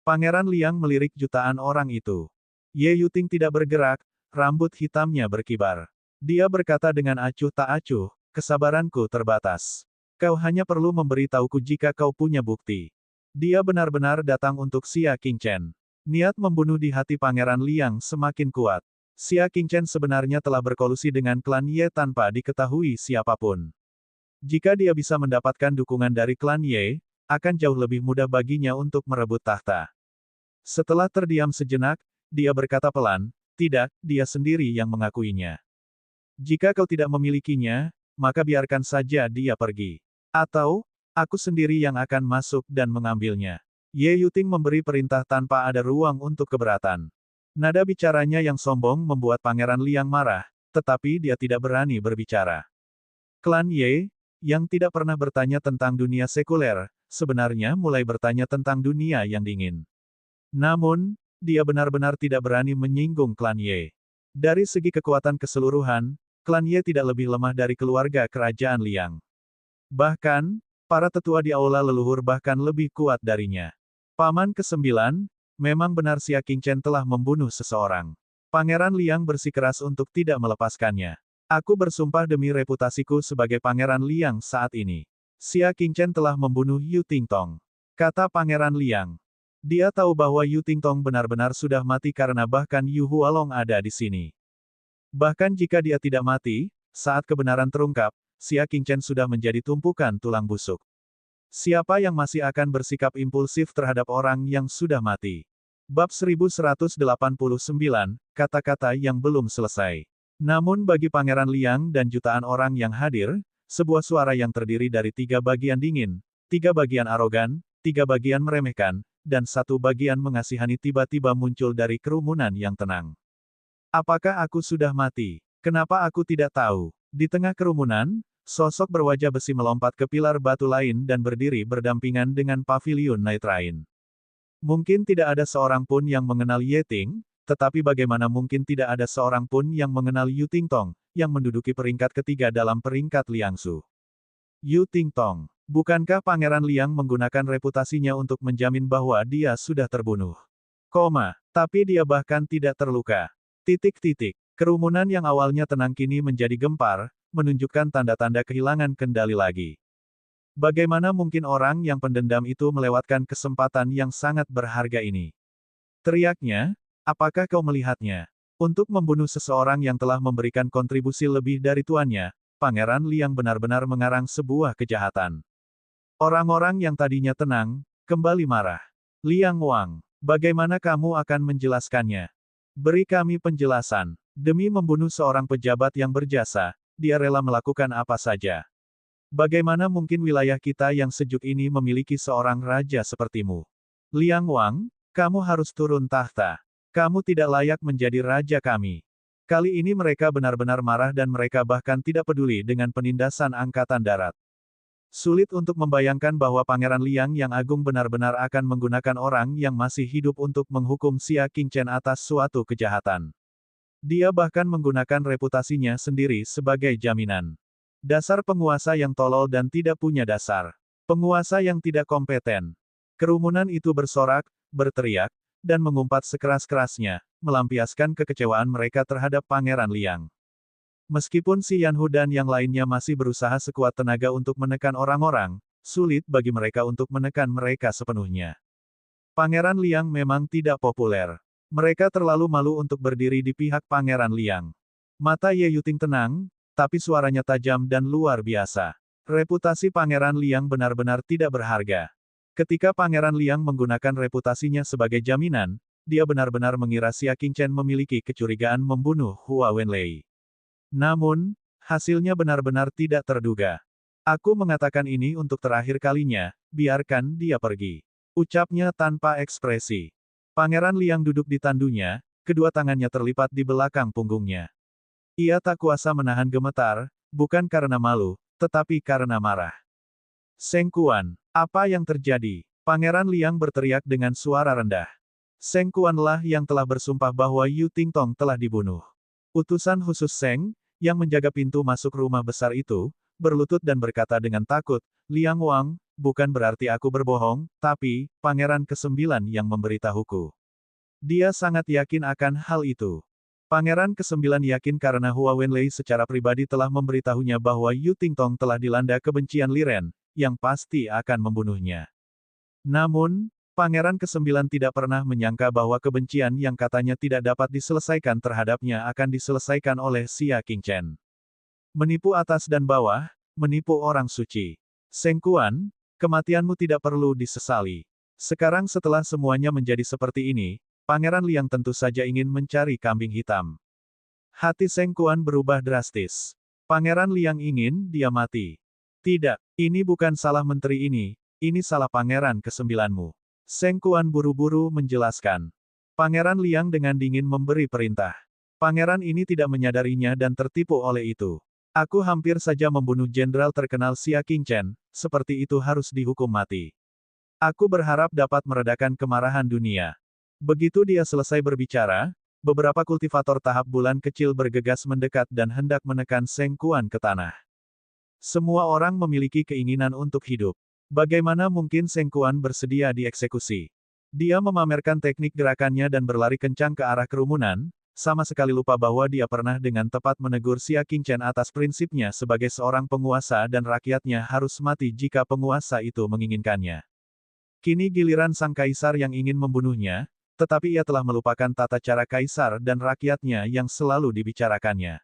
Pangeran Liang melirik jutaan orang itu. Ye Yuting tidak bergerak, rambut hitamnya berkibar. Dia berkata dengan acuh tak acuh, kesabaranku terbatas. Kau hanya perlu memberitahuku jika kau punya bukti. Dia benar-benar datang untuk Xia Qingchen. Niat membunuh di hati Pangeran Liang semakin kuat. Xia Qingchen sebenarnya telah berkolusi dengan klan Ye tanpa diketahui siapapun. Jika dia bisa mendapatkan dukungan dari klan Ye, akan jauh lebih mudah baginya untuk merebut tahta. Setelah terdiam sejenak, dia berkata pelan, tidak, dia sendiri yang mengakuinya. Jika kau tidak memilikinya, maka biarkan saja dia pergi. Atau, aku sendiri yang akan masuk dan mengambilnya. Ye Yuting memberi perintah tanpa ada ruang untuk keberatan. Nada bicaranya yang sombong membuat Pangeran Liang marah, tetapi dia tidak berani berbicara. Klan Ye, yang tidak pernah bertanya tentang dunia sekuler, sebenarnya mulai bertanya tentang dunia yang dingin. Namun, dia benar-benar tidak berani menyinggung klan Ye. Dari segi kekuatan keseluruhan, klan Ye tidak lebih lemah dari keluarga kerajaan Liang. Bahkan, para tetua di aula leluhur bahkan lebih kuat darinya. Paman ke-9, memang benar Xia Qingchen telah membunuh seseorang. Pangeran Liang bersikeras untuk tidak melepaskannya. Aku bersumpah demi reputasiku sebagai Pangeran Liang saat ini. Xia Qingchen telah membunuh Yu Tingtong. Kata Pangeran Liang. Dia tahu bahwa Yu Tingtong benar-benar sudah mati karena bahkan Yu Hualong ada di sini. Bahkan jika dia tidak mati, saat kebenaran terungkap, Xia Qingchen sudah menjadi tumpukan tulang busuk. Siapa yang masih akan bersikap impulsif terhadap orang yang sudah mati? Bab 1189, kata-kata yang belum selesai. Namun bagi Pangeran Liang dan jutaan orang yang hadir, sebuah suara yang terdiri dari 3 bagian dingin, 3 bagian arogan, 3 bagian meremehkan, dan 1 bagian mengasihani tiba-tiba muncul dari kerumunan yang tenang. Apakah aku sudah mati? Kenapa aku tidak tahu? Di tengah kerumunan, sosok berwajah besi melompat ke pilar batu lain dan berdiri berdampingan dengan paviliun Nightrain. Mungkin tidak ada seorang pun yang mengenal Ye Ting, tetapi bagaimana mungkin tidak ada seorang pun yang mengenal Yu Tingtong, yang menduduki peringkat ketiga dalam peringkat Liangsu. Yu Tingtong, bukankah Pangeran Liang menggunakan reputasinya untuk menjamin bahwa dia sudah terbunuh? Tapi dia bahkan tidak terluka. Kerumunan yang awalnya tenang kini menjadi gempar, menunjukkan tanda-tanda kehilangan kendali lagi. Bagaimana mungkin orang yang pendendam itu melewatkan kesempatan yang sangat berharga ini? Teriaknya, apakah kau melihatnya? Untuk membunuh seseorang yang telah memberikan kontribusi lebih dari tuannya, Pangeran Liang benar-benar mengarang sebuah kejahatan. Orang-orang yang tadinya tenang, kembali marah. Liang Wang, bagaimana kamu akan menjelaskannya? Beri kami penjelasan. Demi membunuh seorang pejabat yang berjasa, dia rela melakukan apa saja. Bagaimana mungkin wilayah kita yang sejuk ini memiliki seorang raja sepertimu? Liang Wang, kamu harus turun tahta. Kamu tidak layak menjadi raja kami. Kali ini mereka benar-benar marah dan mereka bahkan tidak peduli dengan penindasan angkatan darat. Sulit untuk membayangkan bahwa Pangeran Liang yang agung benar-benar akan menggunakan orang yang masih hidup untuk menghukum Xia Qingchen atas suatu kejahatan. Dia bahkan menggunakan reputasinya sendiri sebagai jaminan. Dasar penguasa yang tolol dan tidak punya dasar. Penguasa yang tidak kompeten. Kerumunan itu bersorak, berteriak, dan mengumpat sekeras-kerasnya, melampiaskan kekecewaan mereka terhadap Pangeran Liang. Meskipun si Yanhu dan yang lainnya masih berusaha sekuat tenaga untuk menekan orang-orang, sulit bagi mereka untuk menekan mereka sepenuhnya. Pangeran Liang memang tidak populer. Mereka terlalu malu untuk berdiri di pihak Pangeran Liang. Mata Ye Yuting tenang, tapi suaranya tajam dan luar biasa. Reputasi Pangeran Liang benar-benar tidak berharga. Ketika Pangeran Liang menggunakan reputasinya sebagai jaminan, dia benar-benar mengira Xia Qingchen memiliki kecurigaan membunuh Hua Wenlei. Namun, hasilnya benar-benar tidak terduga. Aku mengatakan ini untuk terakhir kalinya, biarkan dia pergi. Ucapnya tanpa ekspresi. Pangeran Liang duduk di tandunya, kedua tangannya terlipat di belakang punggungnya. Ia tak kuasa menahan gemetar, bukan karena malu, tetapi karena marah. Seng Kuan, apa yang terjadi? Pangeran Liang berteriak dengan suara rendah. Seng Kuanlah yang telah bersumpah bahwa Yu Tingtong telah dibunuh. Utusan khusus Seng, yang menjaga pintu masuk rumah besar itu, berlutut dan berkata dengan takut, Liang Wang, bukan berarti aku berbohong, tapi, Pangeran ke-9 yang memberitahuku. Dia sangat yakin akan hal itu. Pangeran ke-9 yakin karena Hua Wenlei secara pribadi telah memberitahunya bahwa Yu Tingtong telah dilanda kebencian Liren, yang pasti akan membunuhnya. Namun, Pangeran ke-9 tidak pernah menyangka bahwa kebencian yang katanya tidak dapat diselesaikan terhadapnya akan diselesaikan oleh Xia Qingchen. Menipu atas dan bawah, menipu orang suci. Seng Kuan, kematianmu tidak perlu disesali. Sekarang setelah semuanya menjadi seperti ini, Pangeran Liang tentu saja ingin mencari kambing hitam. Hati Seng Kuan berubah drastis. Pangeran Liang ingin dia mati. Tidak, ini bukan salah menteri ini salah Pangeran ke-9-mu. Seng Kuan buru-buru menjelaskan. Pangeran Liang dengan dingin memberi perintah. Pangeran ini tidak menyadarinya dan tertipu oleh itu. Aku hampir saja membunuh jenderal terkenal Xia Qingchen, seperti itu harus dihukum mati. Aku berharap dapat meredakan kemarahan dunia. Begitu dia selesai berbicara, beberapa kultivator tahap bulan kecil bergegas mendekat dan hendak menekan Seng Kuan ke tanah. Semua orang memiliki keinginan untuk hidup. Bagaimana mungkin Seng Kuan bersedia dieksekusi? Dia memamerkan teknik gerakannya dan berlari kencang ke arah kerumunan, sama sekali lupa bahwa dia pernah dengan tepat menegur Xia Qingchen atas prinsipnya sebagai seorang penguasa dan rakyatnya harus mati jika penguasa itu menginginkannya. Kini giliran sang kaisar yang ingin membunuhnya, tetapi ia telah melupakan tata cara kaisar dan rakyatnya yang selalu dibicarakannya.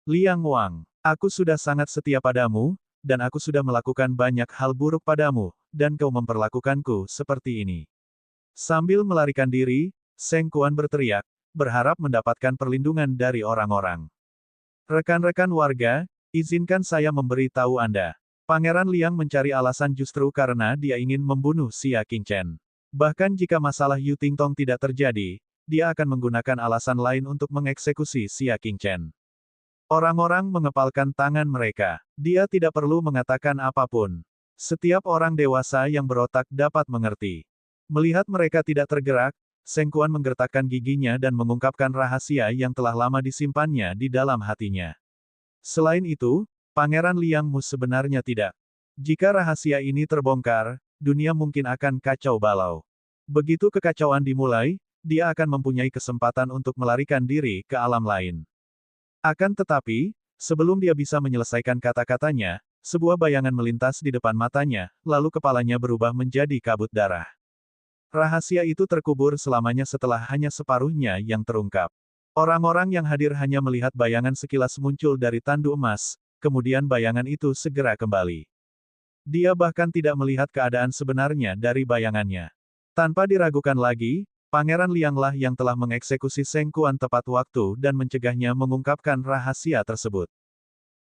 Liang Wang, aku sudah sangat setia padamu, dan aku sudah melakukan banyak hal buruk padamu, dan kau memperlakukanku seperti ini. Sambil melarikan diri, Seng Kuan berteriak, berharap mendapatkan perlindungan dari orang-orang. Rekan-rekan warga, izinkan saya memberi tahu Anda. Pangeran Liang mencari alasan justru karena dia ingin membunuh Xia Qingchen. Bahkan jika masalah Yu Tingtong tidak terjadi, dia akan menggunakan alasan lain untuk mengeksekusi Xia Qingchen. Orang-orang mengepalkan tangan mereka. Dia tidak perlu mengatakan apapun. Setiap orang dewasa yang berotak dapat mengerti. Melihat mereka tidak tergerak, Seng Kuan menggertakkan giginya dan mengungkapkan rahasia yang telah lama disimpannya di dalam hatinya. Selain itu, Pangeran Liang Mu sebenarnya tidak. Jika rahasia ini terbongkar, dunia mungkin akan kacau balau. Begitu kekacauan dimulai, dia akan mempunyai kesempatan untuk melarikan diri ke alam lain. Akan tetapi, sebelum dia bisa menyelesaikan kata-katanya, sebuah bayangan melintas di depan matanya, lalu kepalanya berubah menjadi kabut darah. Rahasia itu terkubur selamanya setelah hanya separuhnya yang terungkap. Orang-orang yang hadir hanya melihat bayangan sekilas muncul dari tandu emas, kemudian bayangan itu segera kembali. Dia bahkan tidak melihat keadaan sebenarnya dari bayangannya. Tanpa diragukan lagi, Pangeran Lianglah yang telah mengeksekusi Seng Kuan tepat waktu dan mencegahnya mengungkapkan rahasia tersebut.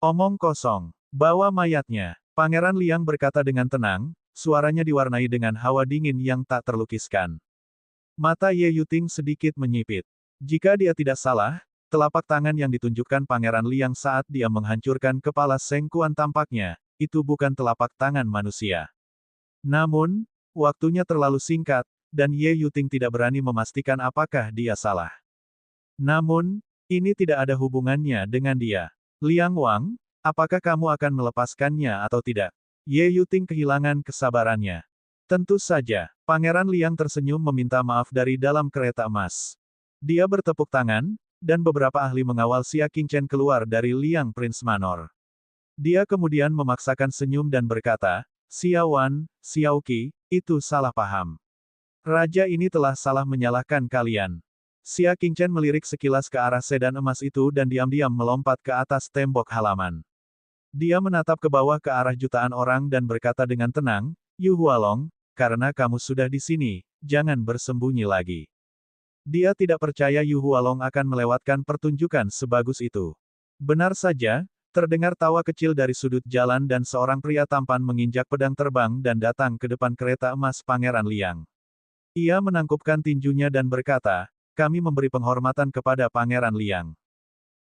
Omong kosong. Bawa mayatnya. Pangeran Liang berkata dengan tenang, suaranya diwarnai dengan hawa dingin yang tak terlukiskan. Mata Ye Yuting sedikit menyipit. Jika dia tidak salah, telapak tangan yang ditunjukkan Pangeran Liang saat dia menghancurkan kepala Seng Kuan tampaknya, itu bukan telapak tangan manusia. Namun, waktunya terlalu singkat, dan Ye Yuting tidak berani memastikan apakah dia salah. Namun, ini tidak ada hubungannya dengan dia. Liang Wang, Apakah kamu akan melepaskannya atau tidak? Ye Yuting kehilangan kesabarannya. Tentu saja, Pangeran Liang tersenyum meminta maaf dari dalam kereta emas. Dia bertepuk tangan, dan beberapa ahli mengawal Xia Qingchen keluar dari Liang Prince Manor. Dia kemudian memaksakan senyum dan berkata, Xia Wan, Xiao Qi, itu salah paham. Raja ini telah salah menyalahkan kalian. Xia Qingchen melirik sekilas ke arah sedan emas itu dan diam-diam melompat ke atas tembok halaman. Dia menatap ke bawah ke arah jutaan orang dan berkata dengan tenang, Yu Hualong, karena kamu sudah di sini, jangan bersembunyi lagi. Dia tidak percaya Yu Hualong akan melewatkan pertunjukan sebagus itu. Benar saja, terdengar tawa kecil dari sudut jalan dan seorang pria tampan menginjak pedang terbang dan datang ke depan kereta emas Pangeran Liang. Ia menangkupkan tinjunya dan berkata, kami memberi penghormatan kepada Pangeran Liang.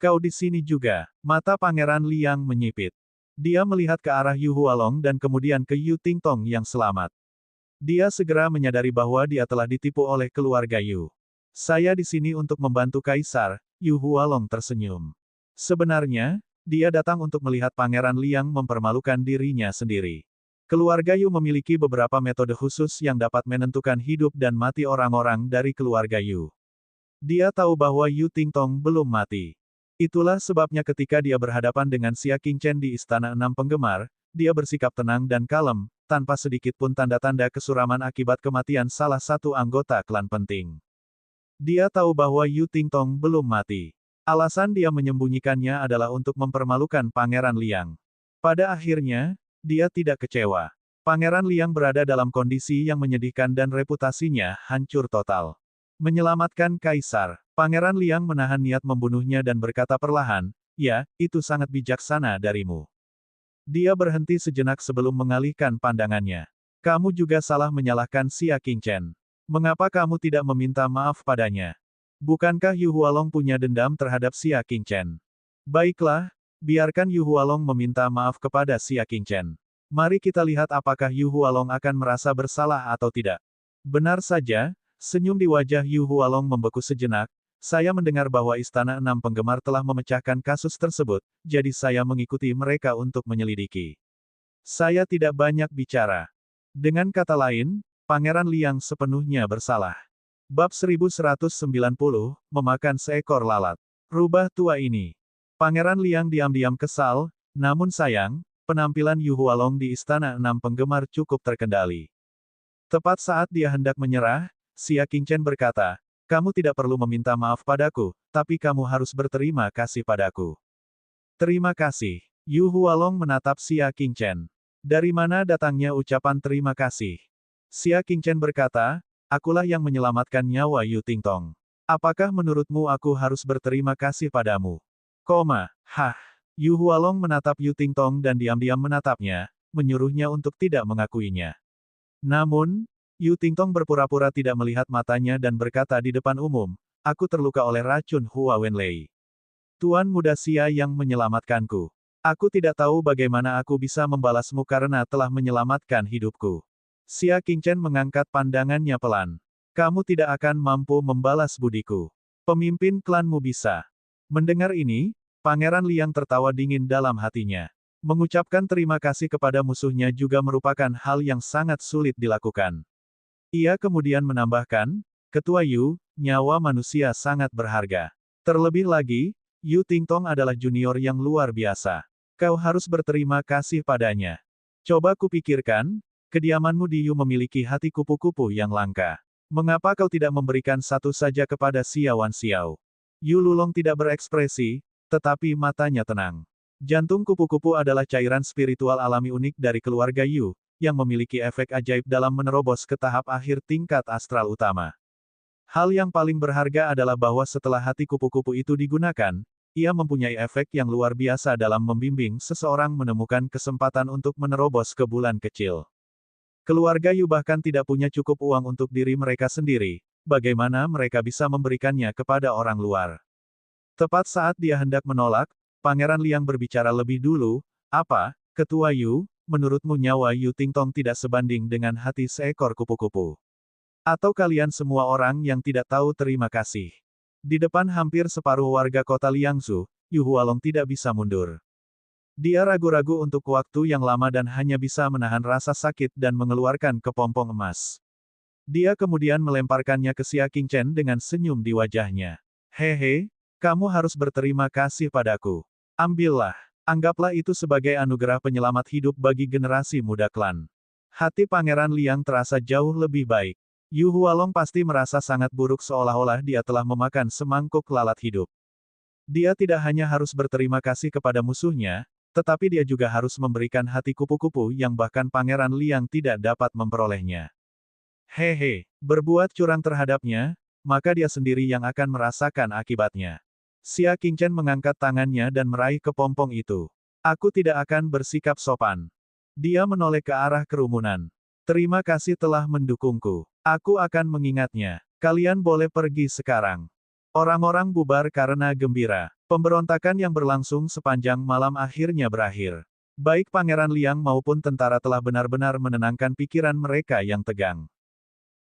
Kau di sini juga. Mata Pangeran Liang menyipit. Dia melihat ke arah Yu Hualong dan kemudian ke Yu Tingtong yang selamat. Dia segera menyadari bahwa dia telah ditipu oleh keluarga Yu. Saya di sini untuk membantu Kaisar, Yu Hualong tersenyum. Sebenarnya, dia datang untuk melihat Pangeran Liang mempermalukan dirinya sendiri. Keluarga Yu memiliki beberapa metode khusus yang dapat menentukan hidup dan mati orang-orang dari keluarga Yu. Dia tahu bahwa Yu Tingtong belum mati. Itulah sebabnya ketika dia berhadapan dengan Xia Qingchen di Istana Enam Penggemar, dia bersikap tenang dan kalem, tanpa sedikit pun tanda-tanda kesuraman akibat kematian salah satu anggota klan penting. Dia tahu bahwa Yu Tingtong belum mati. Alasan dia menyembunyikannya adalah untuk mempermalukan Pangeran Liang. Pada akhirnya, dia tidak kecewa. Pangeran Liang berada dalam kondisi yang menyedihkan dan reputasinya hancur total. Menyelamatkan Kaisar, Pangeran Liang menahan niat membunuhnya dan berkata perlahan, ya, itu sangat bijaksana darimu. Dia berhenti sejenak sebelum mengalihkan pandangannya. Kamu juga salah menyalahkan Xia Qingchen. Mengapa kamu tidak meminta maaf padanya? Bukankah Yu Hualong punya dendam terhadap Xia Qingchen? Baiklah, biarkan Yu Hualong meminta maaf kepada Xia Qingchen. Mari kita lihat apakah Yu Hualong akan merasa bersalah atau tidak. Benar saja, senyum di wajah Yu Hualong membeku sejenak. Saya mendengar bahwa Istana Enam Penggemar telah memecahkan kasus tersebut, jadi saya mengikuti mereka untuk menyelidiki. Saya tidak banyak bicara. Dengan kata lain, Pangeran Liang sepenuhnya bersalah. Bab 1190, Memakan Seekor Lalat. Rubah tua ini. Pangeran Liang diam-diam kesal, namun sayang, penampilan Yu Hualong di Istana Enam Penggemar cukup terkendali. Tepat saat dia hendak menyerah, Xia Qingchen berkata, kamu tidak perlu meminta maaf padaku, tapi kamu harus berterima kasih padaku. Terima kasih. Yu Hualong menatap Xia Qingchen. Dari mana datangnya ucapan terima kasih? Xia Qingchen berkata, akulah yang menyelamatkan nyawa Yu Tingtong. Apakah menurutmu aku harus berterima kasih padamu? Hah. Yu Hualong menatap Yu Tingtong dan diam-diam menatapnya, menyuruhnya untuk tidak mengakuinya. Namun, Yu Tingtong berpura-pura tidak melihat matanya dan berkata di depan umum, aku terluka oleh racun Hua Wenlei. Tuan muda Xia yang menyelamatkanku. Aku tidak tahu bagaimana aku bisa membalasmu karena telah menyelamatkan hidupku. Xia Qingchen mengangkat pandangannya pelan. Kamu tidak akan mampu membalas budiku. Pemimpin klanmu bisa. Mendengar ini, Pangeran Liang tertawa dingin dalam hatinya. Mengucapkan terima kasih kepada musuhnya juga merupakan hal yang sangat sulit dilakukan. Ia kemudian menambahkan, Ketua Yu, nyawa manusia sangat berharga. Terlebih lagi, Yu Tingtong adalah junior yang luar biasa. Kau harus berterima kasih padanya. Coba kupikirkan, kediamanmu di Yu memiliki hati kupu-kupu yang langka. Mengapa kau tidak memberikan satu saja kepada Xia Wan Xiao? Yu Lulong tidak berekspresi, tetapi matanya tenang. Jantung kupu-kupu adalah cairan spiritual alami unik dari keluarga Yu, yang memiliki efek ajaib dalam menerobos ke tahap akhir tingkat astral utama. Hal yang paling berharga adalah bahwa setelah hati kupu-kupu itu digunakan, ia mempunyai efek yang luar biasa dalam membimbing seseorang menemukan kesempatan untuk menerobos ke bulan kecil. Keluarga Yu bahkan tidak punya cukup uang untuk diri mereka sendiri, bagaimana mereka bisa memberikannya kepada orang luar. Tepat saat dia hendak menolak, Pangeran Liang berbicara lebih dulu, apa, Ketua Yu, menurutmu nyawa Yu Tingtong tidak sebanding dengan hati seekor kupu-kupu? Atau kalian semua orang yang tidak tahu terima kasih? Di depan hampir separuh warga kota Liangzhou, Yu Hualong tidak bisa mundur. Dia ragu-ragu untuk waktu yang lama dan hanya bisa menahan rasa sakit dan mengeluarkan kepompong emas. Dia kemudian melemparkannya ke Xia Qingchen dengan senyum di wajahnya. Hehe, kamu harus berterima kasih padaku. Ambillah. Anggaplah itu sebagai anugerah penyelamat hidup bagi generasi muda klan. Hati Pangeran Liang terasa jauh lebih baik. Yu Hualong pasti merasa sangat buruk seolah-olah dia telah memakan semangkuk lalat hidup. Dia tidak hanya harus berterima kasih kepada musuhnya, tetapi dia juga harus memberikan hati kupu-kupu yang bahkan Pangeran Liang tidak dapat memperolehnya. Hehe, berbuat curang terhadapnya, maka dia sendiri yang akan merasakan akibatnya. Xia Qingchen mengangkat tangannya dan meraih kepompong itu. Aku tidak akan bersikap sopan. Dia menoleh ke arah kerumunan. Terima kasih telah mendukungku. Aku akan mengingatnya. Kalian boleh pergi sekarang. Orang-orang bubar karena gembira. Pemberontakan yang berlangsung sepanjang malam akhirnya berakhir. Baik Pangeran Liang maupun tentara telah benar-benar menenangkan pikiran mereka yang tegang.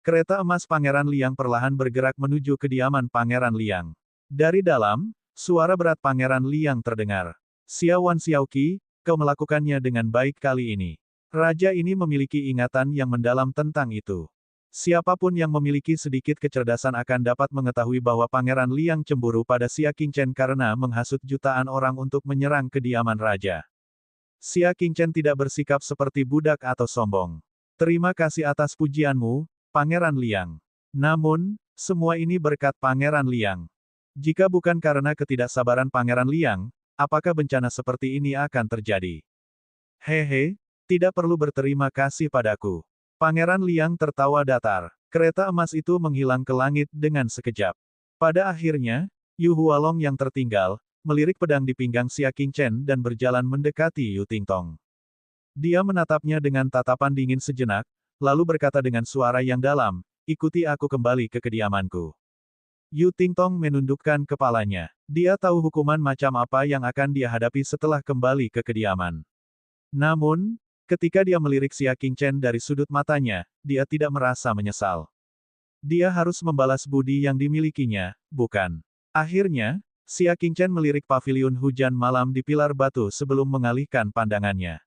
Kereta emas Pangeran Liang perlahan bergerak menuju kediaman Pangeran Liang. Dari dalam, suara berat Pangeran Liang terdengar. Xiaowan Xiaoqi, kau melakukannya dengan baik kali ini. Raja ini memiliki ingatan yang mendalam tentang itu. Siapapun yang memiliki sedikit kecerdasan akan dapat mengetahui bahwa Pangeran Liang cemburu pada Xia Qingchen karena menghasut jutaan orang untuk menyerang kediaman raja. Xia Qingchen tidak bersikap seperti budak atau sombong. Terima kasih atas pujianmu, Pangeran Liang. Namun, semua ini berkat Pangeran Liang. Jika bukan karena ketidaksabaran Pangeran Liang, apakah bencana seperti ini akan terjadi? Hehe, tidak perlu berterima kasih padaku. Pangeran Liang tertawa datar. Kereta emas itu menghilang ke langit dengan sekejap. Pada akhirnya, Yu Hualong yang tertinggal, melirik pedang di pinggang Xia Qingchen dan berjalan mendekati Yu Tingtong. Dia menatapnya dengan tatapan dingin sejenak, lalu berkata dengan suara yang dalam, ikuti aku kembali ke kediamanku. Yu Tingtong menundukkan kepalanya. Dia tahu hukuman macam apa yang akan dia hadapi setelah kembali ke kediaman. Namun, ketika dia melirik Xia Qingchen dari sudut matanya, dia tidak merasa menyesal. Dia harus membalas budi yang dimilikinya, bukan? Akhirnya, Xia Qingchen melirik paviliun hujan malam di pilar batu sebelum mengalihkan pandangannya.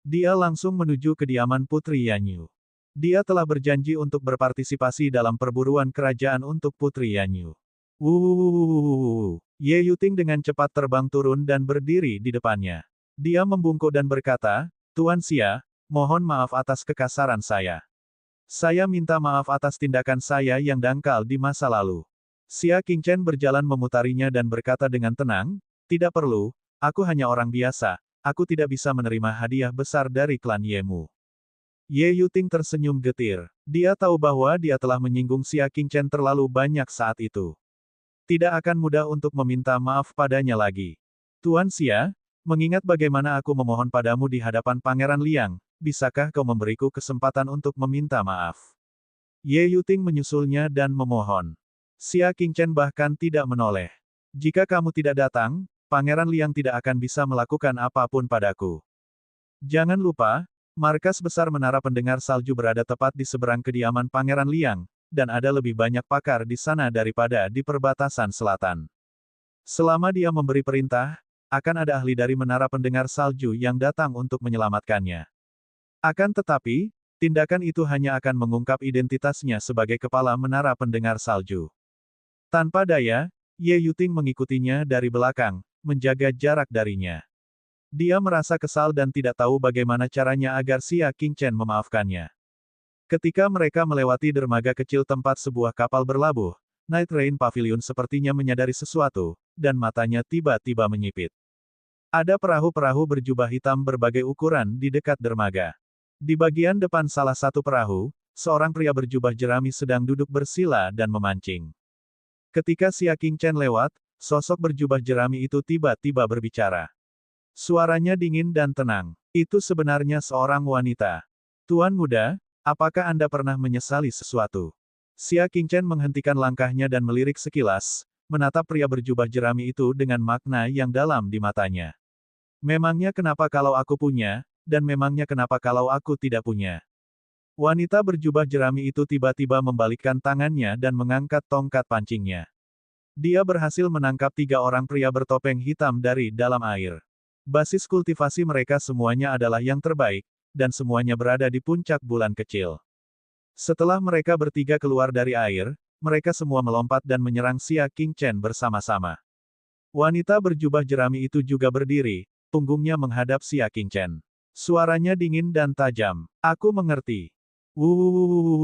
Dia langsung menuju kediaman Putri Yanyu. Dia telah berjanji untuk berpartisipasi dalam perburuan kerajaan untuk Putri Yanyu. Ye Yuting dengan cepat terbang turun dan berdiri di depannya. Dia membungkuk dan berkata, Tuan Xia, mohon maaf atas kekasaran saya. Saya minta maaf atas tindakan saya yang dangkal di masa lalu. Xia Qingchen berjalan memutarinya dan berkata dengan tenang, tidak perlu, aku hanya orang biasa, aku tidak bisa menerima hadiah besar dari klan Yemu. Ye Yuting tersenyum getir. Dia tahu bahwa dia telah menyinggung Xia Qingchen terlalu banyak saat itu. Tidak akan mudah untuk meminta maaf padanya lagi. Tuan Xia, mengingat bagaimana aku memohon padamu di hadapan Pangeran Liang, bisakah kau memberiku kesempatan untuk meminta maaf? Ye Yuting menyusulnya dan memohon. Xia Qingchen bahkan tidak menoleh. Jika kamu tidak datang, Pangeran Liang tidak akan bisa melakukan apapun padaku. Jangan lupa, markas besar Menara Pendengar Salju berada tepat di seberang kediaman Pangeran Liang, dan ada lebih banyak pakar di sana daripada di perbatasan selatan. Selama dia memberi perintah, akan ada ahli dari Menara Pendengar Salju yang datang untuk menyelamatkannya. Akan tetapi, tindakan itu hanya akan mengungkap identitasnya sebagai kepala Menara Pendengar Salju. Tanpa daya, Ye Yuting mengikutinya dari belakang, menjaga jarak darinya. Dia merasa kesal dan tidak tahu bagaimana caranya agar Xia Qingchen memaafkannya. Ketika mereka melewati dermaga kecil tempat sebuah kapal berlabuh, Night Rain Pavilion sepertinya menyadari sesuatu, dan matanya tiba-tiba menyipit. Ada perahu-perahu berjubah hitam berbagai ukuran di dekat dermaga. Di bagian depan salah satu perahu, seorang pria berjubah jerami sedang duduk bersila dan memancing. Ketika Xia Qingchen lewat, sosok berjubah jerami itu tiba-tiba berbicara. Suaranya dingin dan tenang. Itu sebenarnya seorang wanita. Tuan muda, apakah Anda pernah menyesali sesuatu? Xia Qingchen menghentikan langkahnya dan melirik sekilas, menatap pria berjubah jerami itu dengan makna yang dalam di matanya. Memangnya kenapa kalau aku punya, dan memangnya kenapa kalau aku tidak punya? Wanita berjubah jerami itu tiba-tiba membalikkan tangannya dan mengangkat tongkat pancingnya. Dia berhasil menangkap 3 orang pria bertopeng hitam dari dalam air. Basis kultivasi mereka semuanya adalah yang terbaik, dan semuanya berada di puncak bulan kecil. Setelah mereka bertiga keluar dari air, mereka semua melompat dan menyerang Xia Qingchen bersama-sama. Wanita berjubah jerami itu juga berdiri, punggungnya menghadap Xia Qingchen. Suaranya dingin dan tajam. Aku mengerti. Wuh.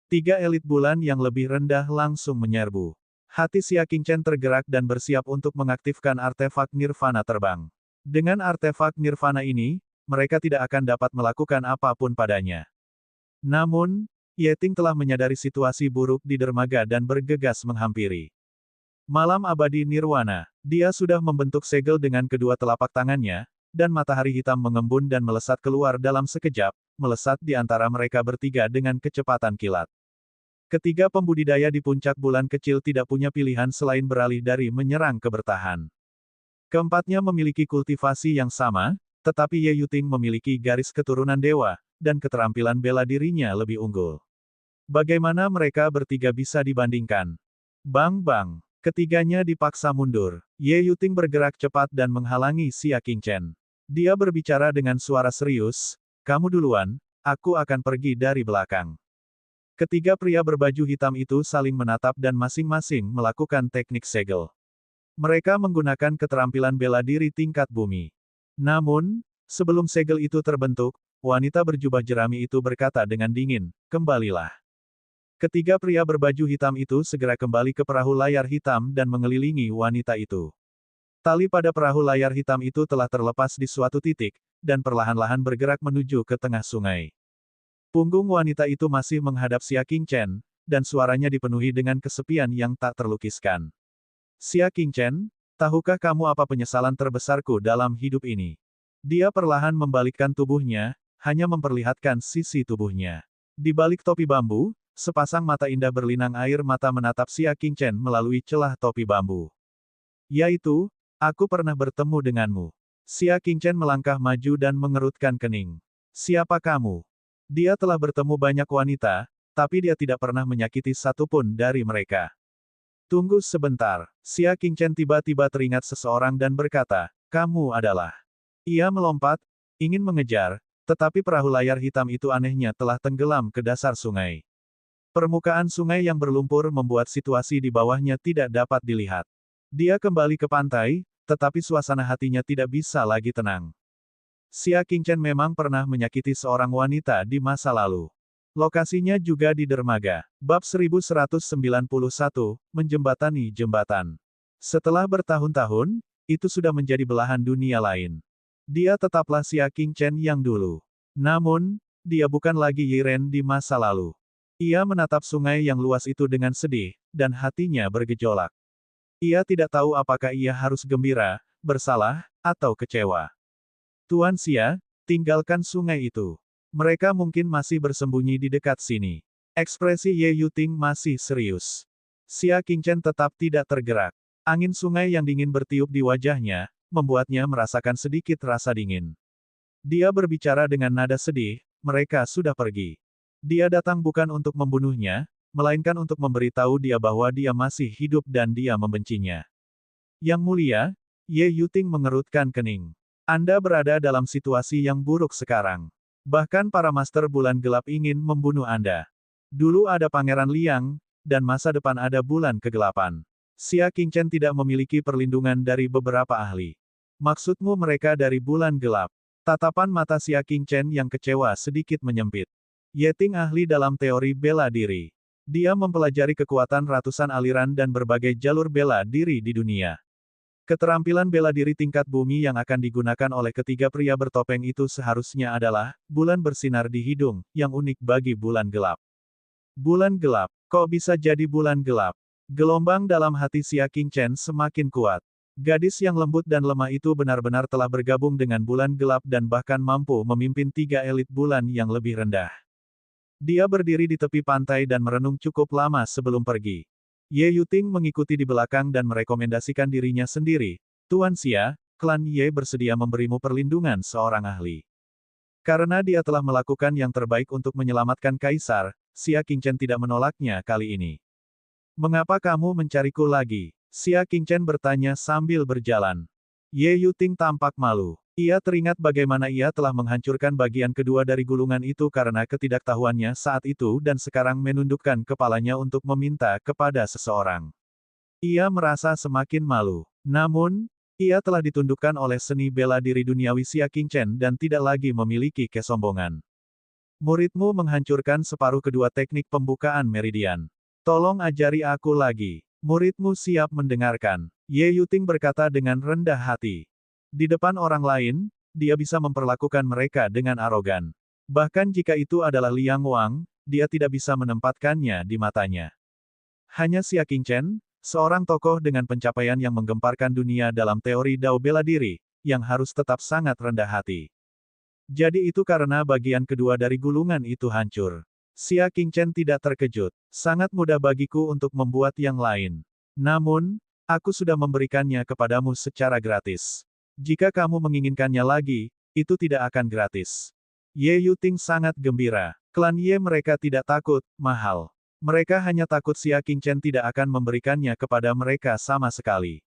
Tiga elit bulan yang lebih rendah langsung menyerbu. Hati Xia Qingchen tergerak dan bersiap untuk mengaktifkan artefak nirvana terbang. Dengan artefak nirvana ini, mereka tidak akan dapat melakukan apapun padanya. Namun, Yeting telah menyadari situasi buruk di dermaga dan bergegas menghampiri. Malam abadi nirwana, dia sudah membentuk segel dengan kedua telapak tangannya, dan matahari hitam mengembun dan melesat keluar dalam sekejap, melesat di antara mereka bertiga dengan kecepatan kilat. Ketiga pembudidaya di puncak bulan kecil tidak punya pilihan selain beralih dari menyerang ke bertahan. Keempatnya memiliki kultivasi yang sama, tetapi Ye Yuting memiliki garis keturunan dewa, dan keterampilan bela dirinya lebih unggul. Bagaimana mereka bertiga bisa dibandingkan? Bang! Ketiganya dipaksa mundur. Ye Yuting bergerak cepat dan menghalangi Xia Qingchen. Dia berbicara dengan suara serius, "Kamu duluan, aku akan pergi dari belakang." Ketiga pria berbaju hitam itu saling menatap dan masing-masing melakukan teknik segel. Mereka menggunakan keterampilan bela diri tingkat bumi. Namun, sebelum segel itu terbentuk, wanita berjubah jerami itu berkata dengan dingin, "Kembalilah." Ketiga pria berbaju hitam itu segera kembali ke perahu layar hitam dan mengelilingi wanita itu. Tali pada perahu layar hitam itu telah terlepas di suatu titik, dan perlahan-lahan bergerak menuju ke tengah sungai. Punggung wanita itu masih menghadap Xia Qingchen, dan suaranya dipenuhi dengan kesepian yang tak terlukiskan. "Xia Qingchen, tahukah kamu apa penyesalan terbesarku dalam hidup ini?" Dia perlahan membalikkan tubuhnya, hanya memperlihatkan sisi tubuhnya. Di balik topi bambu, sepasang mata indah berlinang air mata menatap Xia Qingchen melalui celah topi bambu. "Yaitu, aku pernah bertemu denganmu." Xia Qingchen melangkah maju dan mengerutkan kening. "Siapa kamu?" Dia telah bertemu banyak wanita, tapi dia tidak pernah menyakiti satupun dari mereka. "Tunggu sebentar." Xia Qingchen tiba-tiba teringat seseorang dan berkata, "Kamu adalah..." Ia melompat, ingin mengejar, tetapi perahu layar hitam itu anehnya telah tenggelam ke dasar sungai. Permukaan sungai yang berlumpur membuat situasi di bawahnya tidak dapat dilihat. Dia kembali ke pantai, tetapi suasana hatinya tidak bisa lagi tenang. Xia Qingchen memang pernah menyakiti seorang wanita di masa lalu. Lokasinya juga di dermaga. Bab 1191, Menjembatani Jembatan. Setelah bertahun-tahun, itu sudah menjadi belahan dunia lain. Dia tetaplah Xia Qingchen yang dulu. Namun, dia bukan lagi Yiren di masa lalu. Ia menatap sungai yang luas itu dengan sedih, dan hatinya bergejolak. Ia tidak tahu apakah ia harus gembira, bersalah, atau kecewa. "Tuan Xia, tinggalkan sungai itu. Mereka mungkin masih bersembunyi di dekat sini." Ekspresi Ye Yuting masih serius. Xia Qingchen tetap tidak tergerak. Angin sungai yang dingin bertiup di wajahnya, membuatnya merasakan sedikit rasa dingin. Dia berbicara dengan nada sedih, "Mereka sudah pergi. Dia datang bukan untuk membunuhnya, melainkan untuk memberitahu dia bahwa dia masih hidup dan dia membencinya." "Yang mulia," Ye Yuting mengerutkan kening. "Anda berada dalam situasi yang buruk sekarang. Bahkan para master bulan gelap ingin membunuh Anda. Dulu ada Pangeran Liang, dan masa depan ada bulan kegelapan. Xia Qingchen tidak memiliki perlindungan dari beberapa ahli. Maksudmu mereka dari bulan gelap?" Tatapan mata Xia Qingchen yang kecewa sedikit menyempit. Yeting ahli dalam teori bela diri. Dia mempelajari kekuatan ratusan aliran dan berbagai jalur bela diri di dunia. Keterampilan bela diri tingkat bumi yang akan digunakan oleh ketiga pria bertopeng itu seharusnya adalah bulan bersinar di hidung, yang unik bagi bulan gelap. Bulan gelap, kok bisa jadi bulan gelap? Gelombang dalam hati Xia Qingchen semakin kuat. Gadis yang lembut dan lemah itu benar-benar telah bergabung dengan bulan gelap dan bahkan mampu memimpin tiga elit bulan yang lebih rendah. Dia berdiri di tepi pantai dan merenung cukup lama sebelum pergi. Ye Yuting mengikuti di belakang dan merekomendasikan dirinya sendiri. "Tuan Xia, klan Ye bersedia memberimu perlindungan seorang ahli." Karena dia telah melakukan yang terbaik untuk menyelamatkan Kaisar, Xia Qingchen tidak menolaknya kali ini. "Mengapa kamu mencariku lagi?" Xia Qingchen bertanya sambil berjalan. Ye Yuting tampak malu. Ia teringat bagaimana ia telah menghancurkan bagian kedua dari gulungan itu karena ketidaktahuannya saat itu dan sekarang menundukkan kepalanya untuk meminta kepada seseorang. Ia merasa semakin malu. Namun, ia telah ditundukkan oleh seni bela diri duniawi Xia Qingchen dan tidak lagi memiliki kesombongan. Muridmu menghancurkan separuh kedua teknik pembukaan meridian. Tolong ajari aku lagi. Muridmu siap mendengarkan. Ye Yuting berkata dengan rendah hati. Di depan orang lain, dia bisa memperlakukan mereka dengan arogan. Bahkan jika itu adalah Liang Wang, dia tidak bisa menempatkannya di matanya. Hanya Xia Qingchen, seorang tokoh dengan pencapaian yang menggemparkan dunia dalam teori Dao bela diri, yang harus tetap sangat rendah hati. Jadi itu karena bagian kedua dari gulungan itu hancur. Xia Qingchen tidak terkejut. Sangat mudah bagiku untuk membuat yang lain. Namun, aku sudah memberikannya kepadamu secara gratis. Jika kamu menginginkannya lagi, itu tidak akan gratis. Ye Yuting sangat gembira. Klan Ye mereka tidak takut, mahal. Mereka hanya takut Xia Qingchen tidak akan memberikannya kepada mereka sama sekali.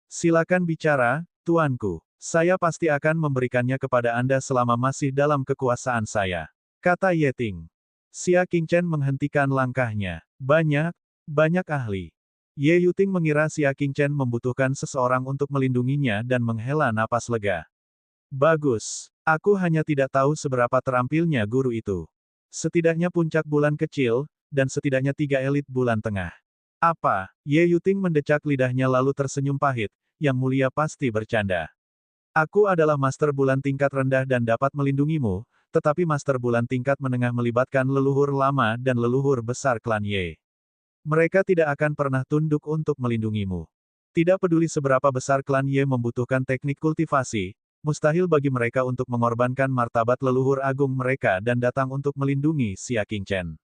Silakan bicara, tuanku. Saya pasti akan memberikannya kepada Anda selama masih dalam kekuasaan saya. Kata Ye Ting. Xia Qingchen menghentikan langkahnya. Banyak ahli. Ye Yuting mengira Xia Qingchen membutuhkan seseorang untuk melindunginya dan menghela napas lega. Bagus. Aku hanya tidak tahu seberapa terampilnya guru itu. Setidaknya puncak bulan kecil, dan setidaknya 3 elit bulan tengah. Apa? Ye Yuting mendecak lidahnya lalu tersenyum pahit, yang mulia pasti bercanda. Aku adalah master bulan tingkat rendah dan dapat melindungimu, tetapi master bulan tingkat menengah melibatkan leluhur lama dan leluhur besar klan Ye. Mereka tidak akan pernah tunduk untuk melindungimu. Tidak peduli seberapa besar klan Ye membutuhkan teknik kultivasi, mustahil bagi mereka untuk mengorbankan martabat leluhur agung mereka dan datang untuk melindungi Xia Qingchen.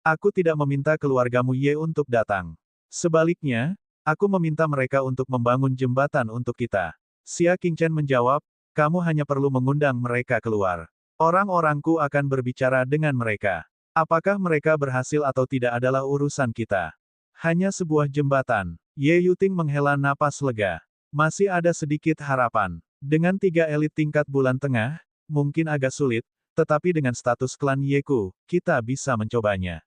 Aku tidak meminta keluargamu Ye untuk datang. Sebaliknya, aku meminta mereka untuk membangun jembatan untuk kita. Xia Qingchen menjawab, kamu hanya perlu mengundang mereka keluar. Orang-orangku akan berbicara dengan mereka. Apakah mereka berhasil atau tidak adalah urusan kita. Hanya sebuah jembatan. Ye Yuting menghela napas lega. Masih ada sedikit harapan. Dengan 3 elit tingkat bulan tengah, mungkin agak sulit, tetapi dengan status klan Yeku, kita bisa mencobanya.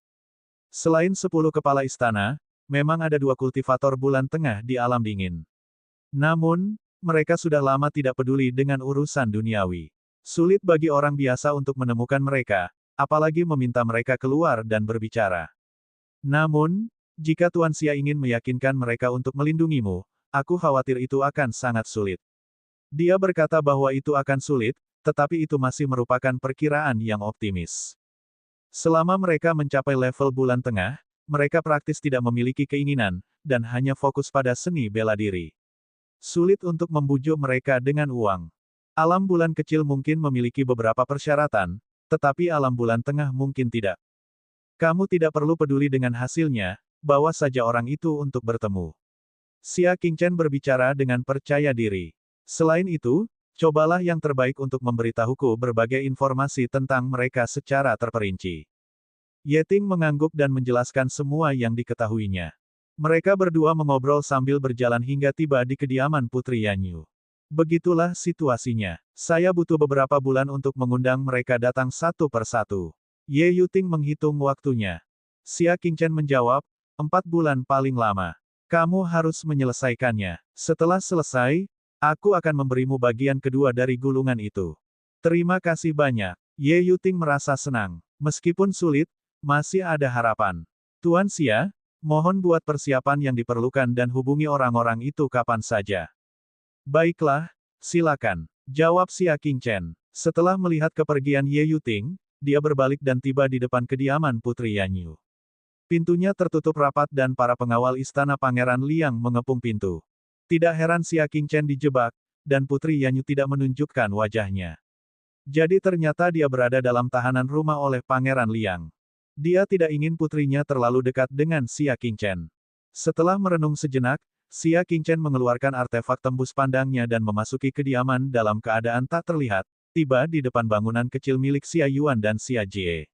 Selain 10 kepala istana, memang ada 2 kultivator bulan tengah di alam dingin. Namun, mereka sudah lama tidak peduli dengan urusan duniawi. Sulit bagi orang biasa untuk menemukan mereka, apalagi meminta mereka keluar dan berbicara. Namun, jika Tuan Xia ingin meyakinkan mereka untuk melindungimu, aku khawatir itu akan sangat sulit. Dia berkata bahwa itu akan sulit, tetapi itu masih merupakan perkiraan yang optimis. Selama mereka mencapai level bulan tengah, mereka praktis tidak memiliki keinginan, dan hanya fokus pada seni bela diri. Sulit untuk membujuk mereka dengan uang. Alam bulan kecil mungkin memiliki beberapa persyaratan, tetapi alam bulan tengah mungkin tidak. Kamu tidak perlu peduli dengan hasilnya, bawa saja orang itu untuk bertemu. Xia Qingchen berbicara dengan percaya diri. Selain itu, cobalah yang terbaik untuk memberitahuku berbagai informasi tentang mereka secara terperinci. Ye Ting mengangguk dan menjelaskan semua yang diketahuinya. Mereka berdua mengobrol sambil berjalan hingga tiba di kediaman Putri Yanyu. Begitulah situasinya. Saya butuh beberapa bulan untuk mengundang mereka datang satu persatu. Ye Yuting menghitung waktunya. Xia Qingchen menjawab, 4 bulan paling lama. Kamu harus menyelesaikannya. Setelah selesai, aku akan memberimu bagian kedua dari gulungan itu. Terima kasih banyak. Ye Yuting merasa senang. Meskipun sulit, masih ada harapan. Tuan Xia, mohon buat persiapan yang diperlukan dan hubungi orang-orang itu kapan saja. Baiklah, silakan. Jawab Xia Qingchen. Setelah melihat kepergian Ye Yuting, dia berbalik dan tiba di depan kediaman Putri Yanyu. Pintunya tertutup rapat dan para pengawal istana Pangeran Liang mengepung pintu. Tidak heran Xia Qingchen dijebak, dan Putri Yanyu tidak menunjukkan wajahnya. Jadi ternyata dia berada dalam tahanan rumah oleh Pangeran Liang. Dia tidak ingin putrinya terlalu dekat dengan Xia Qingchen. Setelah merenung sejenak, Xia Qingchen mengeluarkan artefak tembus pandangnya dan memasuki kediaman dalam keadaan tak terlihat, tiba di depan bangunan kecil milik Xia Yuan dan Xia Jie.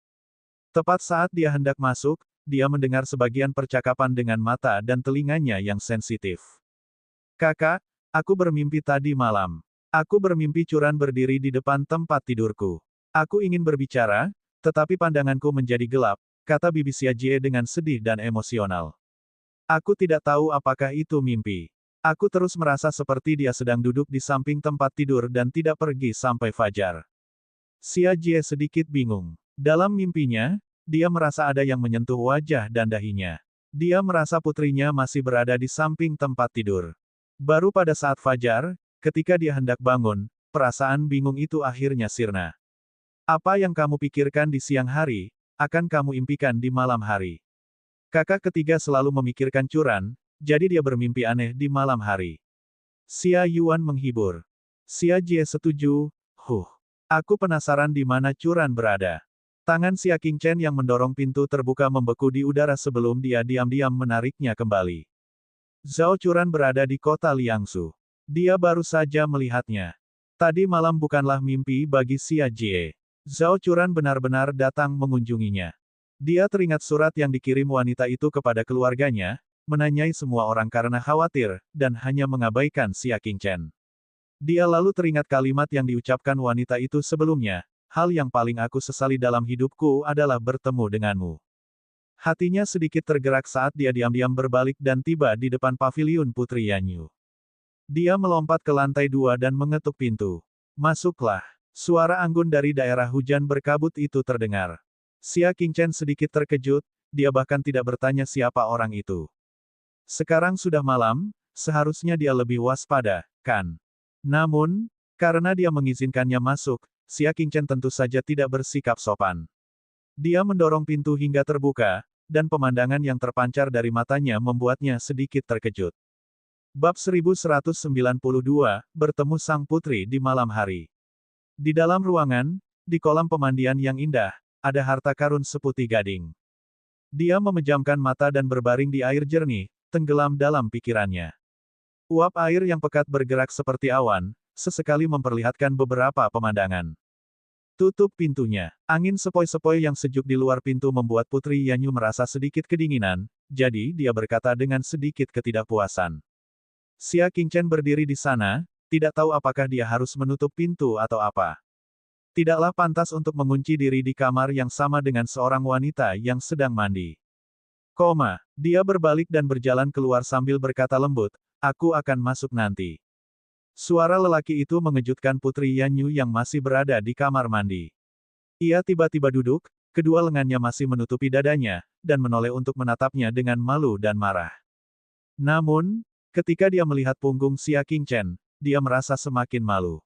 Tepat saat dia hendak masuk, dia mendengar sebagian percakapan dengan mata dan telinganya yang sensitif. Kakak, Aku bermimpi tadi malam. Aku bermimpi Curan berdiri di depan tempat tidurku. Aku ingin berbicara, tetapi pandanganku menjadi gelap, kata Bibi Xiajie dengan sedih dan emosional. Aku tidak tahu apakah itu mimpi. Aku terus merasa seperti dia sedang duduk di samping tempat tidur dan tidak pergi sampai fajar. Xiajie sedikit bingung. Dalam mimpinya, dia merasa ada yang menyentuh wajah dan dahinya. Dia merasa putrinya masih berada di samping tempat tidur. Baru pada saat fajar, ketika dia hendak bangun, perasaan bingung itu akhirnya sirna. Apa yang kamu pikirkan di siang hari, akan kamu impikan di malam hari. Kakak ketiga selalu memikirkan Curan, jadi dia bermimpi aneh di malam hari. Xia Yuan menghibur. Xia Jie setuju, aku penasaran di mana Curan berada. Tangan Xia Qingchen yang mendorong pintu terbuka membeku di udara sebelum dia diam-diam menariknya kembali. Zhao Curan berada di kota Liangsu. Dia baru saja melihatnya. Tadi malam bukanlah mimpi bagi Xia Jie. Zhao Curan benar-benar datang mengunjunginya. Dia teringat surat yang dikirim wanita itu kepada keluarganya, menanyai semua orang karena khawatir, dan hanya mengabaikan Xia Qingchen. Dia lalu teringat kalimat yang diucapkan wanita itu sebelumnya, hal yang paling aku sesali dalam hidupku adalah bertemu denganmu. Hatinya sedikit tergerak saat dia diam-diam berbalik dan tiba di depan paviliun Putri Yanyu. Dia melompat ke lantai 2 dan mengetuk pintu. Masuklah. Suara anggun dari daerah hujan berkabut itu terdengar. Xia Qingchen sedikit terkejut, dia bahkan tidak bertanya siapa orang itu. Sekarang sudah malam, seharusnya dia lebih waspada, kan? Namun, karena dia mengizinkannya masuk, Xia Qingchen tentu saja tidak bersikap sopan. Dia mendorong pintu hingga terbuka, dan pemandangan yang terpancar dari matanya membuatnya sedikit terkejut. Bab 1192, Bertemu Sang Putri di Malam Hari. Di dalam ruangan, di kolam pemandian yang indah, ada harta karun seputih gading. Dia memejamkan mata dan berbaring di air jernih, tenggelam dalam pikirannya. Uap air yang pekat bergerak seperti awan, sesekali memperlihatkan beberapa pemandangan. Tutup pintunya. Angin sepoi-sepoi yang sejuk di luar pintu membuat Putri Yanyu merasa sedikit kedinginan, jadi dia berkata dengan sedikit ketidakpuasan. Xia Qingchen berdiri di sana, tidak tahu apakah dia harus menutup pintu atau apa. Tidaklah pantas untuk mengunci diri di kamar yang sama dengan seorang wanita yang sedang mandi. Dia berbalik dan berjalan keluar sambil berkata lembut, aku akan masuk nanti. Suara lelaki itu mengejutkan Putri Yanyu yang masih berada di kamar mandi. Ia tiba-tiba duduk, kedua lengannya masih menutupi dadanya, dan menoleh untuk menatapnya dengan malu dan marah. Namun, ketika dia melihat punggung Xia Qingchen, dia merasa semakin malu.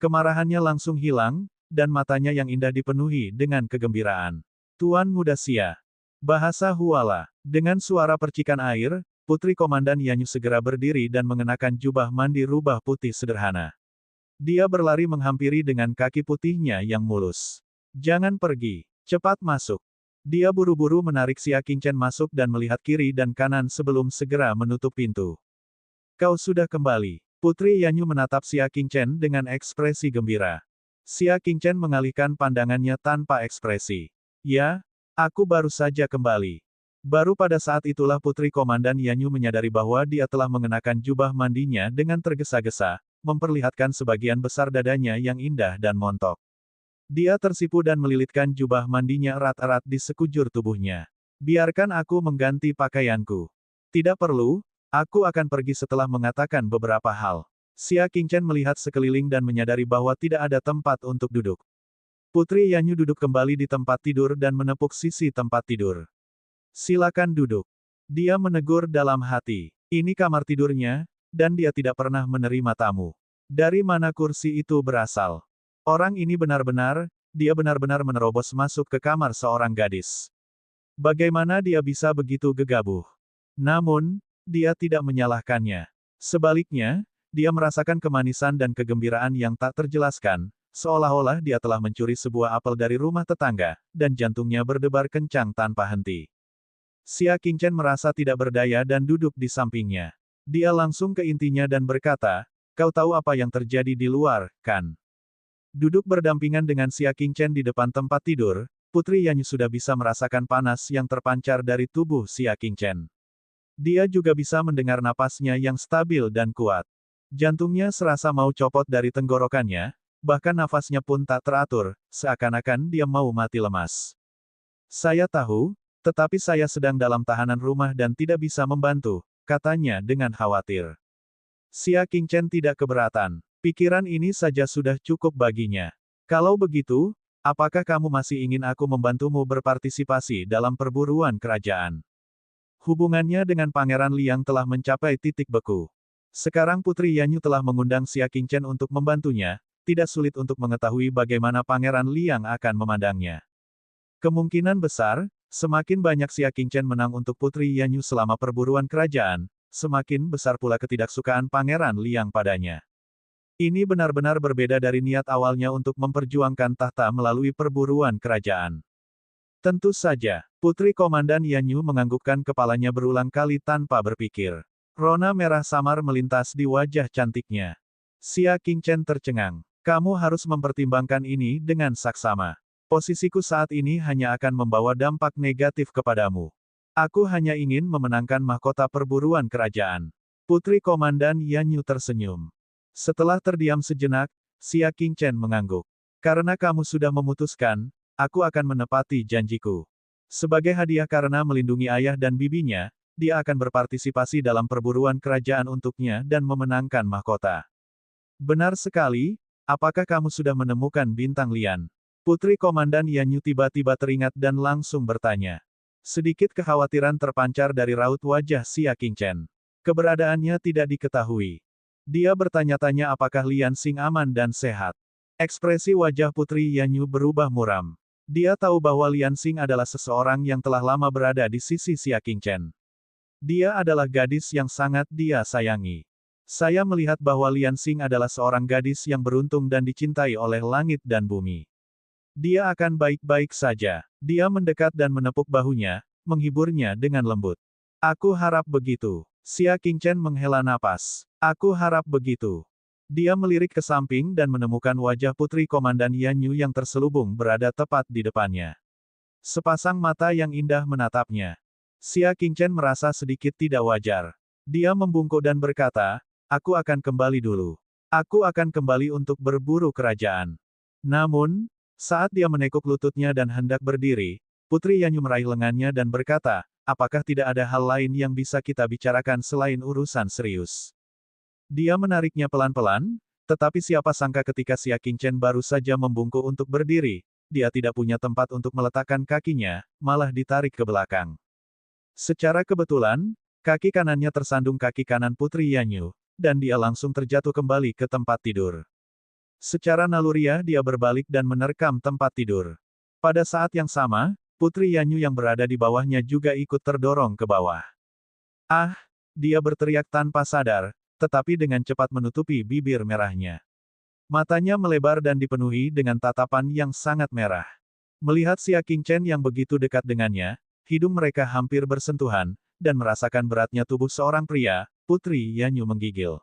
Kemarahannya langsung hilang, dan matanya yang indah dipenuhi dengan kegembiraan. Tuan Muda Xia. Bahasa Huala. Dengan suara percikan air, Putri Komandan Yanyu segera berdiri dan mengenakan jubah mandi rubah putih sederhana. Dia berlari menghampiri dengan kaki putihnya yang mulus. Jangan pergi. Cepat masuk. Dia buru-buru menarik Xia Qingchen masuk dan melihat kiri dan kanan sebelum segera menutup pintu. Kau sudah kembali. Putri Yanyu menatap Xia Qingchen dengan ekspresi gembira. Xia Qingchen mengalihkan pandangannya tanpa ekspresi. Ya, aku baru saja kembali. Baru pada saat itulah Putri Komandan Yanyu menyadari bahwa dia telah mengenakan jubah mandinya dengan tergesa-gesa, memperlihatkan sebagian besar dadanya yang indah dan montok. Dia tersipu dan melilitkan jubah mandinya erat-erat di sekujur tubuhnya. Biarkan aku mengganti pakaianku. Tidak perlu, aku akan pergi setelah mengatakan beberapa hal. Xia Qingchen melihat sekeliling dan menyadari bahwa tidak ada tempat untuk duduk. Putri Yanyu duduk kembali di tempat tidur dan menepuk sisi tempat tidur. Silakan duduk. Dia menegur dalam hati. Ini kamar tidurnya, dan dia tidak pernah menerima tamu. Dari mana kursi itu berasal? Orang ini dia benar-benar menerobos masuk ke kamar seorang gadis. Bagaimana dia bisa begitu gegabah? Namun, dia tidak menyalahkannya. Sebaliknya, dia merasakan kemanisan dan kegembiraan yang tak terjelaskan, seolah-olah dia telah mencuri sebuah apel dari rumah tetangga, dan jantungnya berdebar kencang tanpa henti. Xia Qingchen merasa tidak berdaya dan duduk di sampingnya. Dia langsung ke intinya dan berkata, kau tahu apa yang terjadi di luar, kan? Duduk berdampingan dengan Xia Qingchen di depan tempat tidur, Putri Yanyu sudah bisa merasakan panas yang terpancar dari tubuh Xia Qingchen. Dia juga bisa mendengar napasnya yang stabil dan kuat. Jantungnya serasa mau copot dari tenggorokannya, bahkan nafasnya pun tak teratur, seakan-akan dia mau mati lemas. Saya tahu, tetapi saya sedang dalam tahanan rumah dan tidak bisa membantu, katanya dengan khawatir. Xia Qingchen tidak keberatan. Pikiran ini saja sudah cukup baginya. Kalau begitu, apakah kamu masih ingin aku membantumu berpartisipasi dalam perburuan kerajaan? Hubungannya dengan Pangeran Liang telah mencapai titik beku. Sekarang Putri Yanyu telah mengundang Xia Qingchen untuk membantunya, tidak sulit untuk mengetahui bagaimana Pangeran Liang akan memandangnya. Kemungkinan besar, semakin banyak Xia Qingchen menang untuk Putri Yanyu selama perburuan kerajaan, semakin besar pula ketidaksukaan Pangeran Liang padanya. Ini benar-benar berbeda dari niat awalnya untuk memperjuangkan tahta melalui perburuan kerajaan. Tentu saja, Putri Komandan Yanyu menganggukkan kepalanya berulang kali tanpa berpikir. Rona merah samar melintas di wajah cantiknya. Xia Qingchen tercengang. Kamu harus mempertimbangkan ini dengan saksama. Posisiku saat ini hanya akan membawa dampak negatif kepadamu. Aku hanya ingin memenangkan mahkota perburuan kerajaan. Putri Komandan Yanyu tersenyum. Setelah terdiam sejenak, Xia Qingchen mengangguk. Karena kamu sudah memutuskan, aku akan menepati janjiku. Sebagai hadiah karena melindungi ayah dan bibinya, dia akan berpartisipasi dalam perburuan kerajaan untuknya dan memenangkan mahkota. Benar sekali, apakah kamu sudah menemukan bintang lian? Putri Komandan Yanyu tiba-tiba teringat dan langsung bertanya. Sedikit kekhawatiran terpancar dari raut wajah Xia Qingchen. Keberadaannya tidak diketahui. Dia bertanya-tanya apakah Lian Xing aman dan sehat. Ekspresi wajah Putri Yanyu berubah muram. Dia tahu bahwa Lian Xing adalah seseorang yang telah lama berada di sisi Xia Qingchen. Dia adalah gadis yang sangat dia sayangi. Saya melihat bahwa Lian Xing adalah seorang gadis yang beruntung dan dicintai oleh langit dan bumi. Dia akan baik-baik saja. Dia mendekat dan menepuk bahunya, menghiburnya dengan lembut. Aku harap begitu. Xia Qingchen menghela napas. Aku harap begitu. Dia melirik ke samping dan menemukan wajah Putri Komandan Yanyu yang terselubung berada tepat di depannya. Sepasang mata yang indah menatapnya. Xia Qingchen merasa sedikit tidak wajar. Dia membungkuk dan berkata, aku akan kembali dulu. Aku akan kembali untuk berburu kerajaan. Namun, saat dia menekuk lututnya dan hendak berdiri, Putri Yanyu meraih lengannya dan berkata, apakah tidak ada hal lain yang bisa kita bicarakan selain urusan serius? Dia menariknya pelan-pelan, tetapi siapa sangka ketika Xia Qingchen baru saja membungkuk untuk berdiri, dia tidak punya tempat untuk meletakkan kakinya, malah ditarik ke belakang. Secara kebetulan, kaki kanannya tersandung kaki kanan Putri Yanyu, dan dia langsung terjatuh kembali ke tempat tidur. Secara naluriah dia berbalik dan menerkam tempat tidur. Pada saat yang sama, Putri Yanyu yang berada di bawahnya juga ikut terdorong ke bawah. Ah! Dia berteriak tanpa sadar, tetapi dengan cepat menutupi bibir merahnya. Matanya melebar dan dipenuhi dengan tatapan yang sangat merah. Melihat Xia Qingchen yang begitu dekat dengannya, hidung mereka hampir bersentuhan, dan merasakan beratnya tubuh seorang pria, Putri Yanyu menggigil.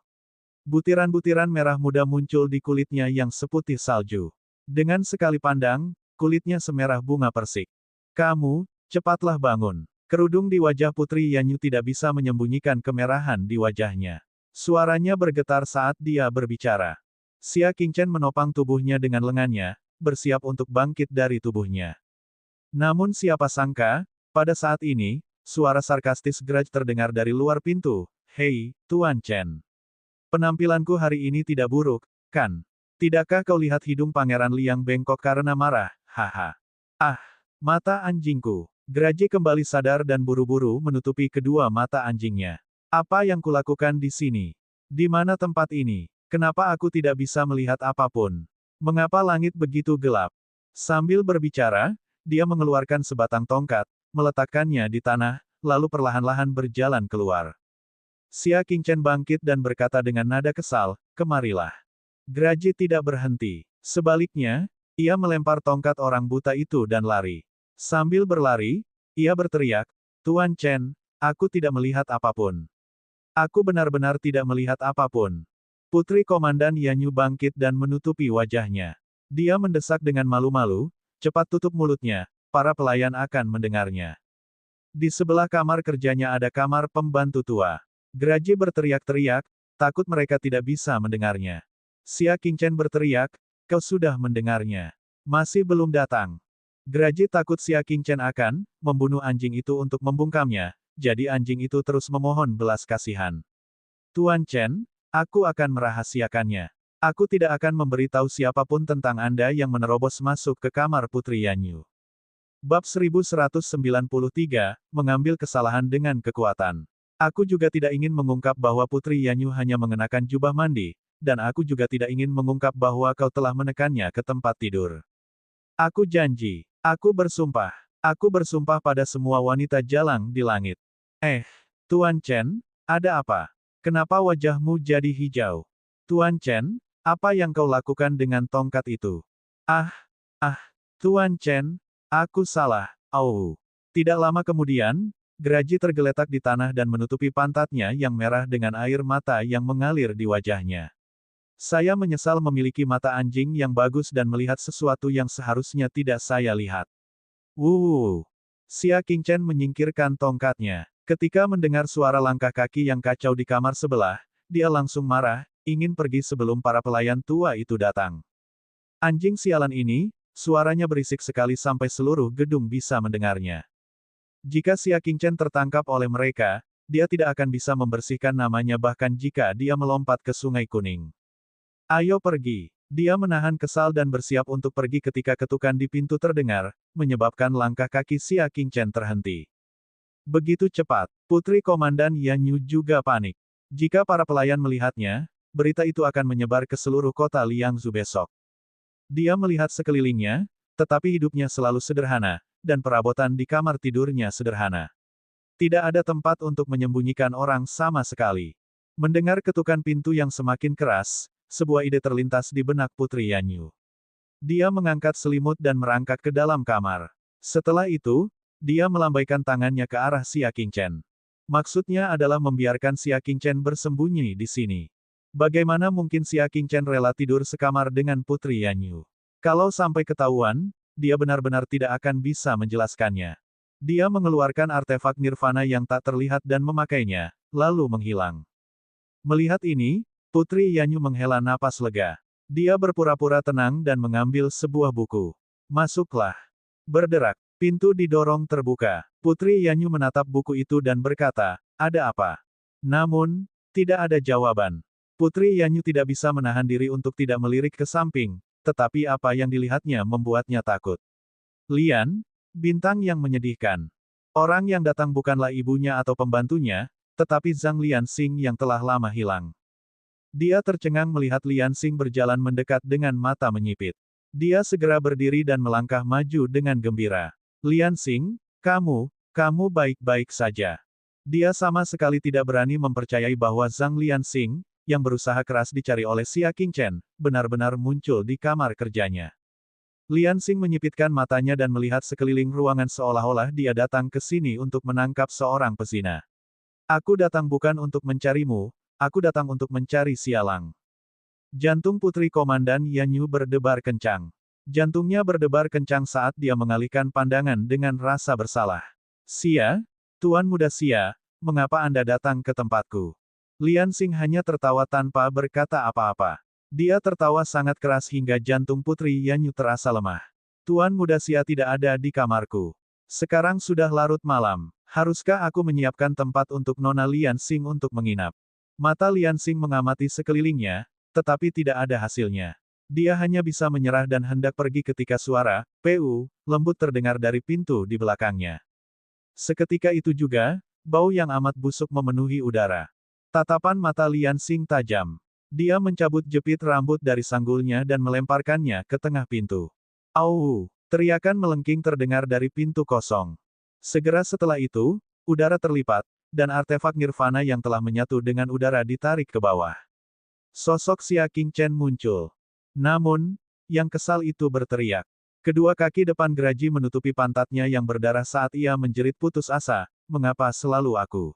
Butiran-butiran merah muda muncul di kulitnya yang seputih salju. Dengan sekali pandang, kulitnya semerah bunga persik. Kamu, cepatlah bangun. Kerudung di wajah Putri Yanyu tidak bisa menyembunyikan kemerahan di wajahnya. Suaranya bergetar saat dia berbicara. Xia Qingchen menopang tubuhnya dengan lengannya, bersiap untuk bangkit dari tubuhnya. Namun siapa sangka, pada saat ini, suara sarkastis Grudge terdengar dari luar pintu. Hei, Tuan Chen. Penampilanku hari ini tidak buruk, kan? Tidakkah kau lihat hidung Pangeran Liang bengkok karena marah? Haha. Ah, mata anjingku. Grudge kembali sadar dan buru-buru menutupi kedua mata anjingnya. Apa yang kulakukan di sini? Di mana tempat ini? Kenapa aku tidak bisa melihat apapun? Mengapa langit begitu gelap? Sambil berbicara, dia mengeluarkan sebatang tongkat, meletakkannya di tanah, lalu perlahan-lahan berjalan keluar. Xia Qingchen bangkit dan berkata dengan nada kesal, kemarilah. Grudge tidak berhenti. Sebaliknya, ia melempar tongkat orang buta itu dan lari. Sambil berlari, ia berteriak, Tuan Chen, aku tidak melihat apapun. Aku benar-benar tidak melihat apapun. Putri Komandan Yanyu bangkit dan menutupi wajahnya. Dia mendesak dengan malu-malu, cepat tutup mulutnya, para pelayan akan mendengarnya. Di sebelah kamar kerjanya ada kamar pembantu tua. Grudge berteriak-teriak, takut mereka tidak bisa mendengarnya. Xia Qingchen berteriak, kau sudah mendengarnya. Masih belum datang. Graji takut Xia Qingchen akan membunuh anjing itu untuk membungkamnya, jadi anjing itu terus memohon belas kasihan. Tuan Chen, aku akan merahasiakannya. Aku tidak akan memberitahu siapapun tentang Anda yang menerobos masuk ke kamar Putri Yanyu. Bab 1193, mengambil kesalahan dengan kekuatan. Aku juga tidak ingin mengungkap bahwa Putri Yanyu hanya mengenakan jubah mandi, dan aku juga tidak ingin mengungkap bahwa kau telah menekannya ke tempat tidur. Aku janji. Aku bersumpah pada semua wanita jalang di langit. Tuan Chen, ada apa? Kenapa wajahmu jadi hijau? Tuan Chen, apa yang kau lakukan dengan tongkat itu? Tuan Chen, aku salah. Tidak lama kemudian, Graji tergeletak di tanah dan menutupi pantatnya yang merah dengan air mata yang mengalir di wajahnya. Saya menyesal memiliki mata anjing yang bagus dan melihat sesuatu yang seharusnya tidak saya lihat. Xia Qingchen menyingkirkan tongkatnya. Ketika mendengar suara langkah kaki yang kacau di kamar sebelah, dia langsung marah, ingin pergi sebelum para pelayan tua itu datang. Anjing sialan ini, suaranya berisik sekali sampai seluruh gedung bisa mendengarnya. Jika Xia Qingchen tertangkap oleh mereka, dia tidak akan bisa membersihkan namanya bahkan jika dia melompat ke Sungai Kuning. Ayo pergi. Dia menahan kesal dan bersiap untuk pergi ketika ketukan di pintu terdengar, menyebabkan langkah kaki Xia Qingchen terhenti. Begitu cepat, Putri Komandan Yanyu juga panik. Jika para pelayan melihatnya, berita itu akan menyebar ke seluruh kota Liangzhu besok. Dia melihat sekelilingnya, tetapi hidupnya selalu sederhana, dan perabotan di kamar tidurnya sederhana. Tidak ada tempat untuk menyembunyikan orang sama sekali. Mendengar ketukan pintu yang semakin keras, sebuah ide terlintas di benak Putri Yanyu. Dia mengangkat selimut dan merangkak ke dalam kamar. Setelah itu, dia melambaikan tangannya ke arah Xia Qingchen. Maksudnya adalah membiarkan Xia Qingchen bersembunyi di sini. Bagaimana mungkin Xia Qingchen rela tidur sekamar dengan Putri Yanyu? Kalau sampai ketahuan, dia benar-benar tidak akan bisa menjelaskannya. Dia mengeluarkan artefak nirvana yang tak terlihat dan memakainya, lalu menghilang. Melihat ini, Putri Yanyu menghela napas lega. Dia berpura-pura tenang dan mengambil sebuah buku. Masuklah. Berderak. Pintu didorong terbuka. Putri Yanyu menatap buku itu dan berkata, ada apa? Namun, tidak ada jawaban. Putri Yanyu tidak bisa menahan diri untuk tidak melirik ke samping, tetapi apa yang dilihatnya membuatnya takut. Lian, bintang yang menyedihkan. Orang yang datang bukanlah ibunya atau pembantunya, tetapi Zhang Lianxing yang telah lama hilang. Dia tercengang melihat Lianxing berjalan mendekat dengan mata menyipit. Dia segera berdiri dan melangkah maju dengan gembira. Lianxing, kamu baik-baik saja. Dia sama sekali tidak berani mempercayai bahwa Zhang Lianxing, yang berusaha keras dicari oleh Xia Qingchen, benar-benar muncul di kamar kerjanya. Lianxing menyipitkan matanya dan melihat sekeliling ruangan seolah-olah dia datang ke sini untuk menangkap seorang pezina. Aku datang bukan untuk mencarimu, aku datang untuk mencari sialang. Jantung Putri Komandan Yanyu berdebar kencang. Jantungnya berdebar kencang saat dia mengalihkan pandangan dengan rasa bersalah. Xia, Tuan Muda Xia, mengapa Anda datang ke tempatku? Lianxing hanya tertawa tanpa berkata apa-apa. Dia tertawa sangat keras hingga jantung Putri Yanyu terasa lemah. Tuan Muda Xia tidak ada di kamarku. Sekarang sudah larut malam. Haruskah aku menyiapkan tempat untuk Nona Lianxing untuk menginap? Mata Lianxing mengamati sekelilingnya, tetapi tidak ada hasilnya. Dia hanya bisa menyerah dan hendak pergi ketika suara, "Pu," lembut terdengar dari pintu di belakangnya. Seketika itu juga, bau yang amat busuk memenuhi udara. Tatapan mata Lianxing tajam. Dia mencabut jepit rambut dari sanggulnya dan melemparkannya ke tengah pintu. "Au!" Teriakan melengking terdengar dari pintu kosong. Segera setelah itu, udara terlipat, dan artefak nirvana yang telah menyatu dengan udara ditarik ke bawah. Sosok Xia Qingchen muncul. Namun, yang kesal itu berteriak. Kedua kaki depan Graji menutupi pantatnya yang berdarah saat ia menjerit putus asa, "Mengapa selalu aku?"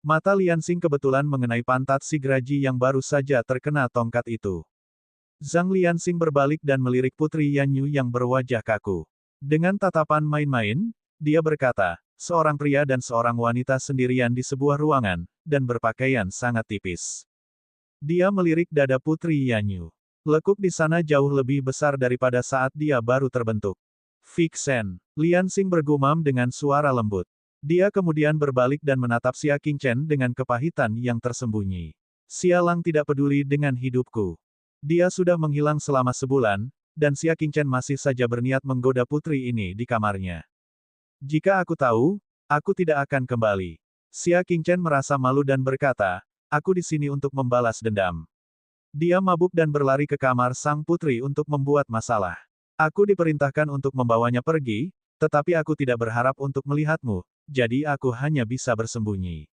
Mata Lianxing kebetulan mengenai pantat si Graji yang baru saja terkena tongkat itu. Zhang Lianxing berbalik dan melirik Putri Yanyu yang berwajah kaku. Dengan tatapan main-main, dia berkata, seorang pria dan seorang wanita sendirian di sebuah ruangan, dan berpakaian sangat tipis. Dia melirik dada Putri Yanyu. Lekuk di sana jauh lebih besar daripada saat dia baru terbentuk. Vixen. Liansing bergumam dengan suara lembut. Dia kemudian berbalik dan menatap Xia Qingchen dengan kepahitan yang tersembunyi. Sialang tidak peduli dengan hidupku. Dia sudah menghilang selama sebulan, dan Xia Qingchen masih saja berniat menggoda putri ini di kamarnya. Jika aku tahu, aku tidak akan kembali. Xia Qingchen merasa malu dan berkata, aku di sini untuk membalas dendam. Dia mabuk dan berlari ke kamar sang putri untuk membuat masalah. Aku diperintahkan untuk membawanya pergi, tetapi aku tidak berharap untuk melihatmu, jadi aku hanya bisa bersembunyi.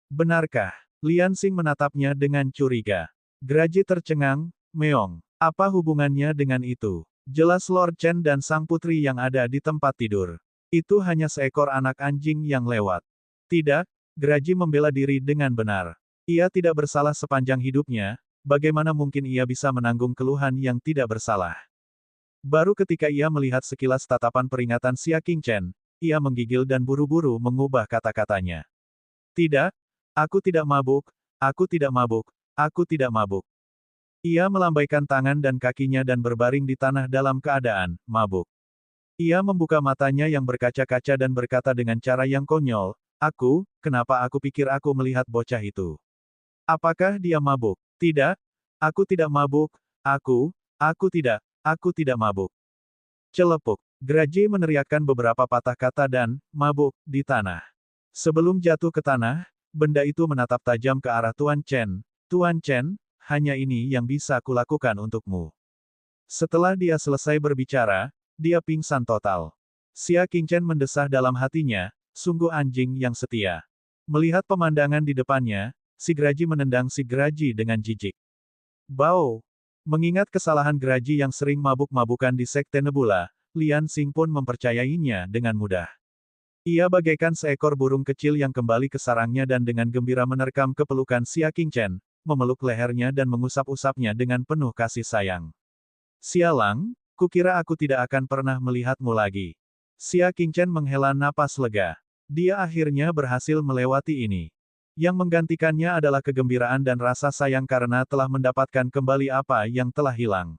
Benarkah? Liansing menatapnya dengan curiga. Graji tercengang, meong. Apa hubungannya dengan itu? Jelas Lord Chen dan sang putri yang ada di tempat tidur. Itu hanya seekor anak anjing yang lewat. Tidak, Graji membela diri dengan benar. Ia tidak bersalah sepanjang hidupnya, bagaimana mungkin ia bisa menanggung keluhan yang tidak bersalah? Baru ketika ia melihat sekilas tatapan peringatan Xia Qingchen, ia menggigil dan buru-buru mengubah kata-katanya. Tidak, aku tidak mabuk, aku tidak mabuk, aku tidak mabuk. Ia melambaikan tangan dan kakinya dan berbaring di tanah dalam keadaan mabuk. Ia membuka matanya yang berkaca-kaca dan berkata dengan cara yang konyol, kenapa aku pikir aku melihat bocah itu? Apakah dia mabuk? Tidak, aku tidak mabuk, aku tidak mabuk. Celepuk. Graji meneriakkan beberapa patah kata dan, mabuk, di tanah. Sebelum jatuh ke tanah, benda itu menatap tajam ke arah Tuan Chen. Tuan Chen, hanya ini yang bisa kulakukan untukmu. Setelah dia selesai berbicara, dia pingsan total. Xia Qingchen mendesah dalam hatinya, sungguh anjing yang setia. Melihat pemandangan di depannya, si Graji menendang si Graji dengan jijik. Bau! Mengingat kesalahan Graji yang sering mabuk-mabukan di Sekte Nebula, Liansing pun mempercayainya dengan mudah. Ia bagaikan seekor burung kecil yang kembali ke sarangnya dan dengan gembira menerkam ke pelukan Xia Qingchen, memeluk lehernya dan mengusap-usapnya dengan penuh kasih sayang. Sialang, kukira aku tidak akan pernah melihatmu lagi. Xia Qingchen menghela napas lega. Dia akhirnya berhasil melewati ini. Yang menggantikannya adalah kegembiraan dan rasa sayang karena telah mendapatkan kembali apa yang telah hilang.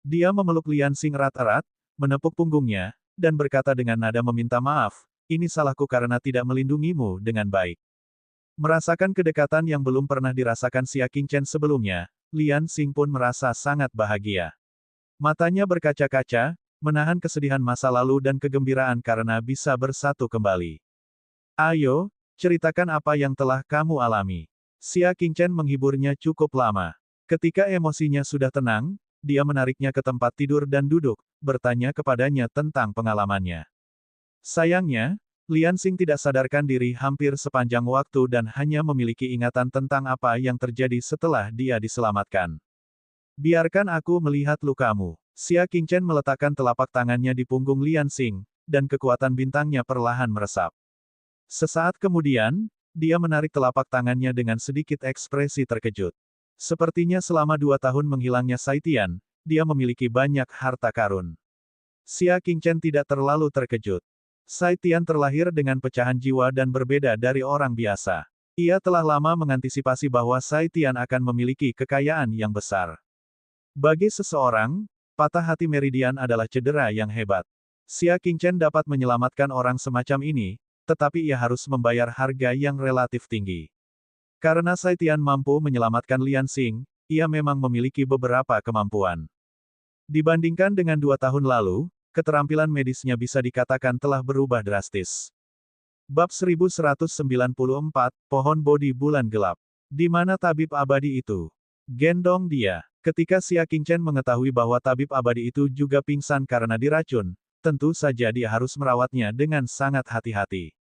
Dia memeluk Liansing erat-erat, menepuk punggungnya, dan berkata dengan nada meminta maaf, ini salahku karena tidak melindungimu dengan baik. Merasakan kedekatan yang belum pernah dirasakan Xia Qingchen sebelumnya, Liansing pun merasa sangat bahagia. Matanya berkaca-kaca, menahan kesedihan masa lalu dan kegembiraan karena bisa bersatu kembali. Ayo, ceritakan apa yang telah kamu alami. Xia Qingchen menghiburnya cukup lama. Ketika emosinya sudah tenang, dia menariknya ke tempat tidur dan duduk, bertanya kepadanya tentang pengalamannya. Sayangnya, Liansing tidak sadarkan diri hampir sepanjang waktu dan hanya memiliki ingatan tentang apa yang terjadi setelah dia diselamatkan. Biarkan aku melihat lukamu. Xia Qingchen meletakkan telapak tangannya di punggung Liansing, dan kekuatan bintangnya perlahan meresap. Sesaat kemudian, dia menarik telapak tangannya dengan sedikit ekspresi terkejut. Sepertinya selama 2 tahun menghilangnya Saitian, dia memiliki banyak harta karun. Xia Qingchen tidak terlalu terkejut. Saitian terlahir dengan pecahan jiwa dan berbeda dari orang biasa. Ia telah lama mengantisipasi bahwa Saitian akan memiliki kekayaan yang besar. Bagi seseorang, patah hati Meridian adalah cedera yang hebat. Xia Qingchen dapat menyelamatkan orang semacam ini, tetapi ia harus membayar harga yang relatif tinggi. Karena Saitian mampu menyelamatkan Liansing, ia memang memiliki beberapa kemampuan. Dibandingkan dengan 2 tahun lalu, keterampilan medisnya bisa dikatakan telah berubah drastis. Bab 1194, Pohon Bodhi Bulan Gelap. Di mana tabib abadi itu? Gendong dia. Ketika Xia Qingchen mengetahui bahwa tabib abadi itu juga pingsan karena diracun, tentu saja dia harus merawatnya dengan sangat hati-hati.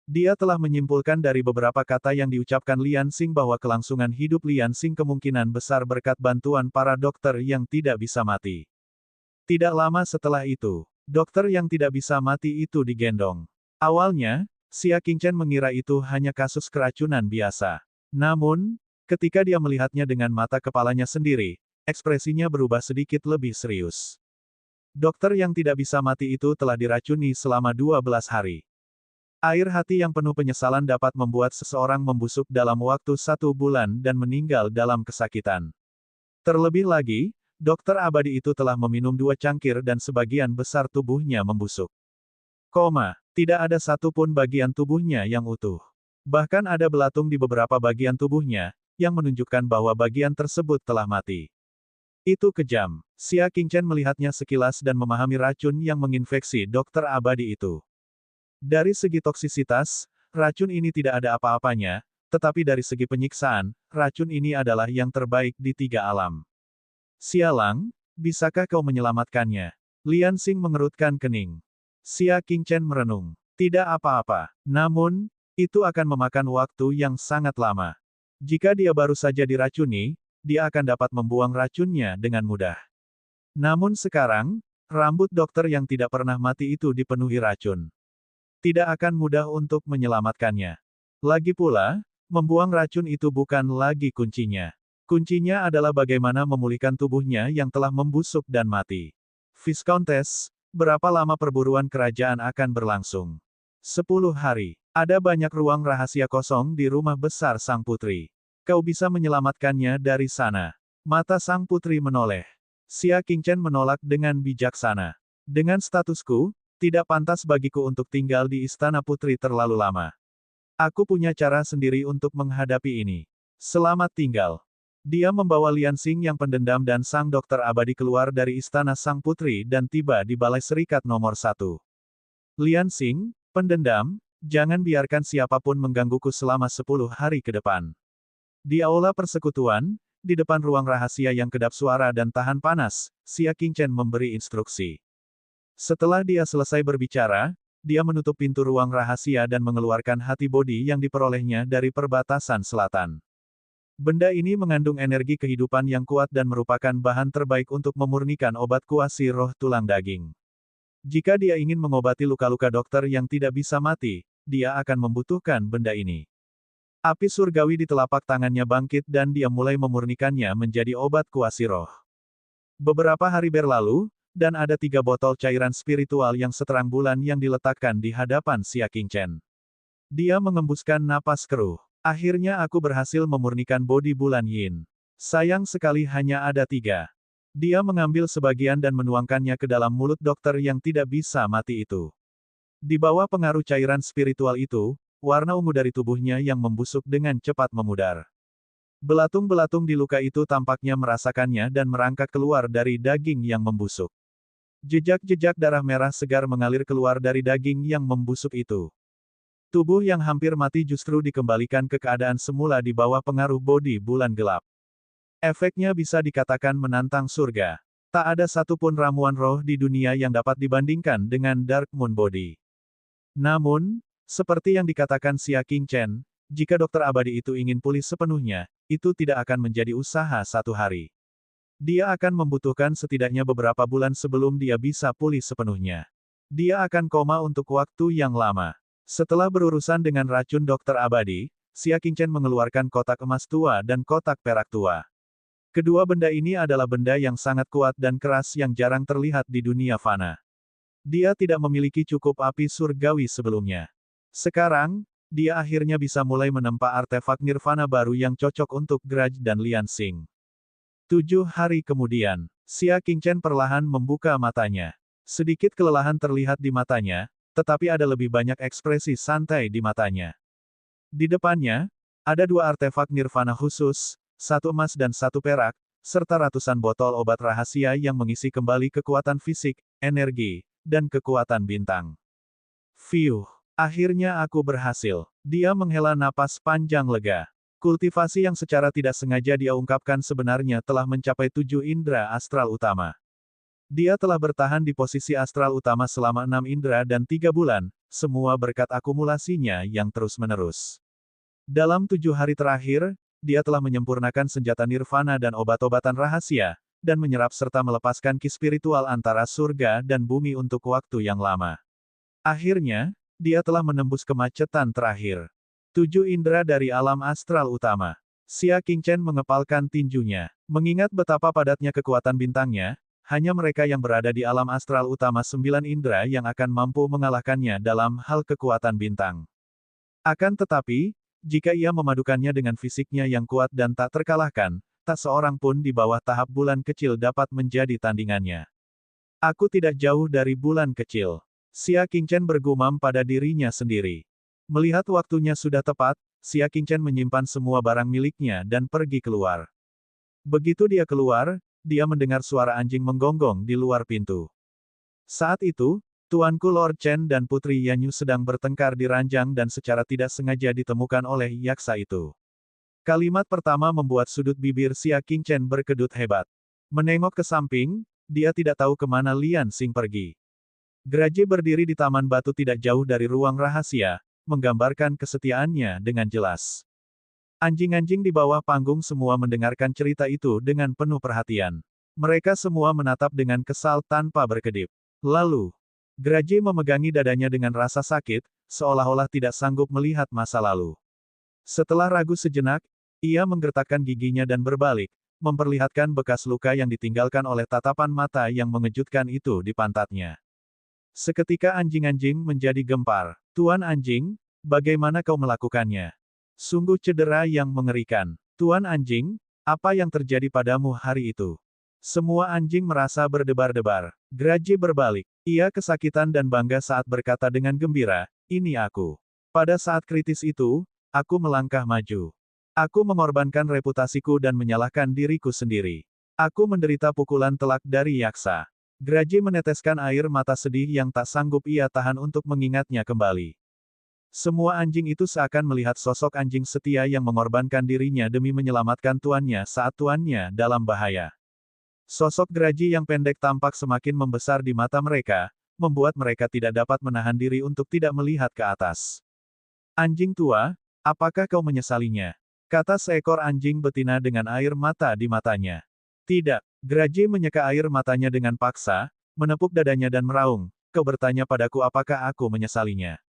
Dia telah menyimpulkan dari beberapa kata yang diucapkan Liansing bahwa kelangsungan hidup Liansing kemungkinan besar berkat bantuan para dokter yang tidak bisa mati. Tidak lama setelah itu, dokter yang tidak bisa mati itu digendong. Awalnya, Xia Qingchen mengira itu hanya kasus keracunan biasa. Namun, ketika dia melihatnya dengan mata kepalanya sendiri, ekspresinya berubah sedikit lebih serius. Dokter yang tidak bisa mati itu telah diracuni selama 12 hari. Air hati yang penuh penyesalan dapat membuat seseorang membusuk dalam waktu 1 bulan dan meninggal dalam kesakitan. Terlebih lagi, dokter abadi itu telah meminum 2 cangkir dan sebagian besar tubuhnya membusuk. Tidak ada satupun bagian tubuhnya yang utuh. Bahkan ada belatung di beberapa bagian tubuhnya, yang menunjukkan bahwa bagian tersebut telah mati. Itu kejam. Xia Qingchen melihatnya sekilas dan memahami racun yang menginfeksi dokter abadi itu. Dari segi toksisitas, racun ini tidak ada apa-apanya, tetapi dari segi penyiksaan, racun ini adalah yang terbaik di 3 alam. Sialang, bisakah kau menyelamatkannya? Lian Xing mengerutkan kening. Xia Qingchen merenung. Tidak apa-apa. Namun, itu akan memakan waktu yang sangat lama. Jika dia baru saja diracuni, dia akan dapat membuang racunnya dengan mudah. Namun sekarang, rambut dokter yang tidak pernah mati itu dipenuhi racun. Tidak akan mudah untuk menyelamatkannya. Lagi pula, membuang racun itu bukan lagi kuncinya. Kuncinya adalah bagaimana memulihkan tubuhnya yang telah membusuk dan mati. Viscountess, berapa lama perburuan kerajaan akan berlangsung? 10 hari. Ada banyak ruang rahasia kosong di rumah besar sang putri. Kau bisa menyelamatkannya dari sana. Mata sang putri menoleh. Xia Qingchen menolak dengan bijaksana. Dengan statusku, tidak pantas bagiku untuk tinggal di istana putri terlalu lama. Aku punya cara sendiri untuk menghadapi ini. Selamat tinggal. Dia membawa Lian Xing yang pendendam dan sang dokter abadi keluar dari istana sang putri dan tiba di balai serikat nomor 1. Lian Xing, pendendam, jangan biarkan siapapun menggangguku selama 10 hari ke depan. Di aula persekutuan, di depan ruang rahasia yang kedap suara dan tahan panas, Xia Qingchen memberi instruksi. Setelah dia selesai berbicara, dia menutup pintu ruang rahasia dan mengeluarkan hati bodi yang diperolehnya dari perbatasan selatan. Benda ini mengandung energi kehidupan yang kuat dan merupakan bahan terbaik untuk memurnikan obat kuasi roh tulang daging. Jika dia ingin mengobati luka-luka dokter yang tidak bisa mati, dia akan membutuhkan benda ini. Api surgawi di telapak tangannya bangkit dan dia mulai memurnikannya menjadi obat kuasi roh. Beberapa hari berlalu, dan ada 3 botol cairan spiritual yang seterang bulan yang diletakkan di hadapan Xia Qingchen. Dia mengembuskan napas keruh. Akhirnya aku berhasil memurnikan bodi bulan yin. Sayang sekali hanya ada 3. Dia mengambil sebagian dan menuangkannya ke dalam mulut dokter yang tidak bisa mati itu. Di bawah pengaruh cairan spiritual itu, warna ungu dari tubuhnya yang membusuk dengan cepat memudar. Belatung-belatung di luka itu tampaknya merasakannya dan merangkak keluar dari daging yang membusuk. Jejak-jejak darah merah segar mengalir keluar dari daging yang membusuk itu. Tubuh yang hampir mati justru dikembalikan ke keadaan semula di bawah pengaruh bodi bulan gelap. Efeknya bisa dikatakan menantang surga. Tak ada satupun ramuan roh di dunia yang dapat dibandingkan dengan Dark Moon Body. Namun, seperti yang dikatakan Xia Qingchen, jika dokter abadi itu ingin pulih sepenuhnya, itu tidak akan menjadi usaha 1 hari. Dia akan membutuhkan setidaknya beberapa bulan sebelum dia bisa pulih sepenuhnya. Dia akan koma untuk waktu yang lama. Setelah berurusan dengan racun dokter abadi, Xia Qingchen mengeluarkan kotak emas tua dan kotak perak tua. Kedua benda ini adalah benda yang sangat kuat dan keras yang jarang terlihat di dunia fana. Dia tidak memiliki cukup api surgawi sebelumnya. Sekarang, dia akhirnya bisa mulai menempa artefak nirvana baru yang cocok untuk Grudge dan Lian Xing. 7 hari kemudian, Xia Qingchen perlahan membuka matanya. Sedikit kelelahan terlihat di matanya, tetapi ada lebih banyak ekspresi santai di matanya. Di depannya, ada 2 artefak nirvana khusus, 1 emas dan 1 perak, serta ratusan botol obat rahasia yang mengisi kembali kekuatan fisik, energi, dan kekuatan bintang. Fiuh, akhirnya aku berhasil. Dia menghela napas panjang lega. Kultivasi yang secara tidak sengaja dia ungkapkan sebenarnya telah mencapai 7 indera astral utama. Dia telah bertahan di posisi astral utama selama 6 indera dan 3 bulan, semua berkat akumulasinya yang terus-menerus. Dalam 7 hari terakhir, dia telah menyempurnakan senjata nirvana dan obat-obatan rahasia, dan menyerap serta melepaskan ki spiritual antara surga dan bumi untuk waktu yang lama. Akhirnya, dia telah menembus kemacetan terakhir. 7 indera dari alam astral utama. Xia Qingchen mengepalkan tinjunya. Mengingat betapa padatnya kekuatan bintangnya, hanya mereka yang berada di alam astral utama 9 indera yang akan mampu mengalahkannya dalam hal kekuatan bintang. Akan tetapi, jika ia memadukannya dengan fisiknya yang kuat dan tak terkalahkan, tak seorang pun di bawah tahap bulan kecil dapat menjadi tandingannya. Aku tidak jauh dari bulan kecil. Xia Qingchen bergumam pada dirinya sendiri. Melihat waktunya sudah tepat, Xia Qingchen menyimpan semua barang miliknya dan pergi keluar. Begitu dia keluar, dia mendengar suara anjing menggonggong di luar pintu. Saat itu, Tuanku Lord Chen dan Putri Yanyu sedang bertengkar di ranjang dan secara tidak sengaja ditemukan oleh yaksa itu. Kalimat pertama membuat sudut bibir Xia Qingchen berkedut hebat. Menengok ke samping, dia tidak tahu kemana Lian Xing pergi. Graji berdiri di taman batu tidak jauh dari ruang rahasia, menggambarkan kesetiaannya dengan jelas. Anjing-anjing di bawah panggung semua mendengarkan cerita itu dengan penuh perhatian. Mereka semua menatap dengan kesal tanpa berkedip. Lalu, Graji memegangi dadanya dengan rasa sakit, seolah-olah tidak sanggup melihat masa lalu. Setelah ragu sejenak, ia menggertakkan giginya dan berbalik, memperlihatkan bekas luka yang ditinggalkan oleh tatapan mata yang mengejutkan itu di pantatnya. Seketika anjing-anjing menjadi gempar. Tuan anjing, bagaimana kau melakukannya? Sungguh cedera yang mengerikan. Tuan anjing, apa yang terjadi padamu hari itu? Semua anjing merasa berdebar-debar. Graji berbalik. Ia kesakitan dan bangga saat berkata dengan gembira, ini aku. Pada saat kritis itu, aku melangkah maju. Aku mengorbankan reputasiku dan menyalahkan diriku sendiri. Aku menderita pukulan telak dari yaksa. Graji meneteskan air mata sedih yang tak sanggup ia tahan untuk mengingatnya kembali. Semua anjing itu seakan melihat sosok anjing setia yang mengorbankan dirinya demi menyelamatkan tuannya saat tuannya dalam bahaya. Sosok Graji yang pendek tampak semakin membesar di mata mereka, membuat mereka tidak dapat menahan diri untuk tidak melihat ke atas. Anjing tua, apakah kau menyesalinya? Kata seekor anjing betina dengan air mata di matanya. Tidak, Graji menyeka air matanya dengan paksa, menepuk dadanya dan meraung, kau bertanya padaku apakah aku menyesalinya.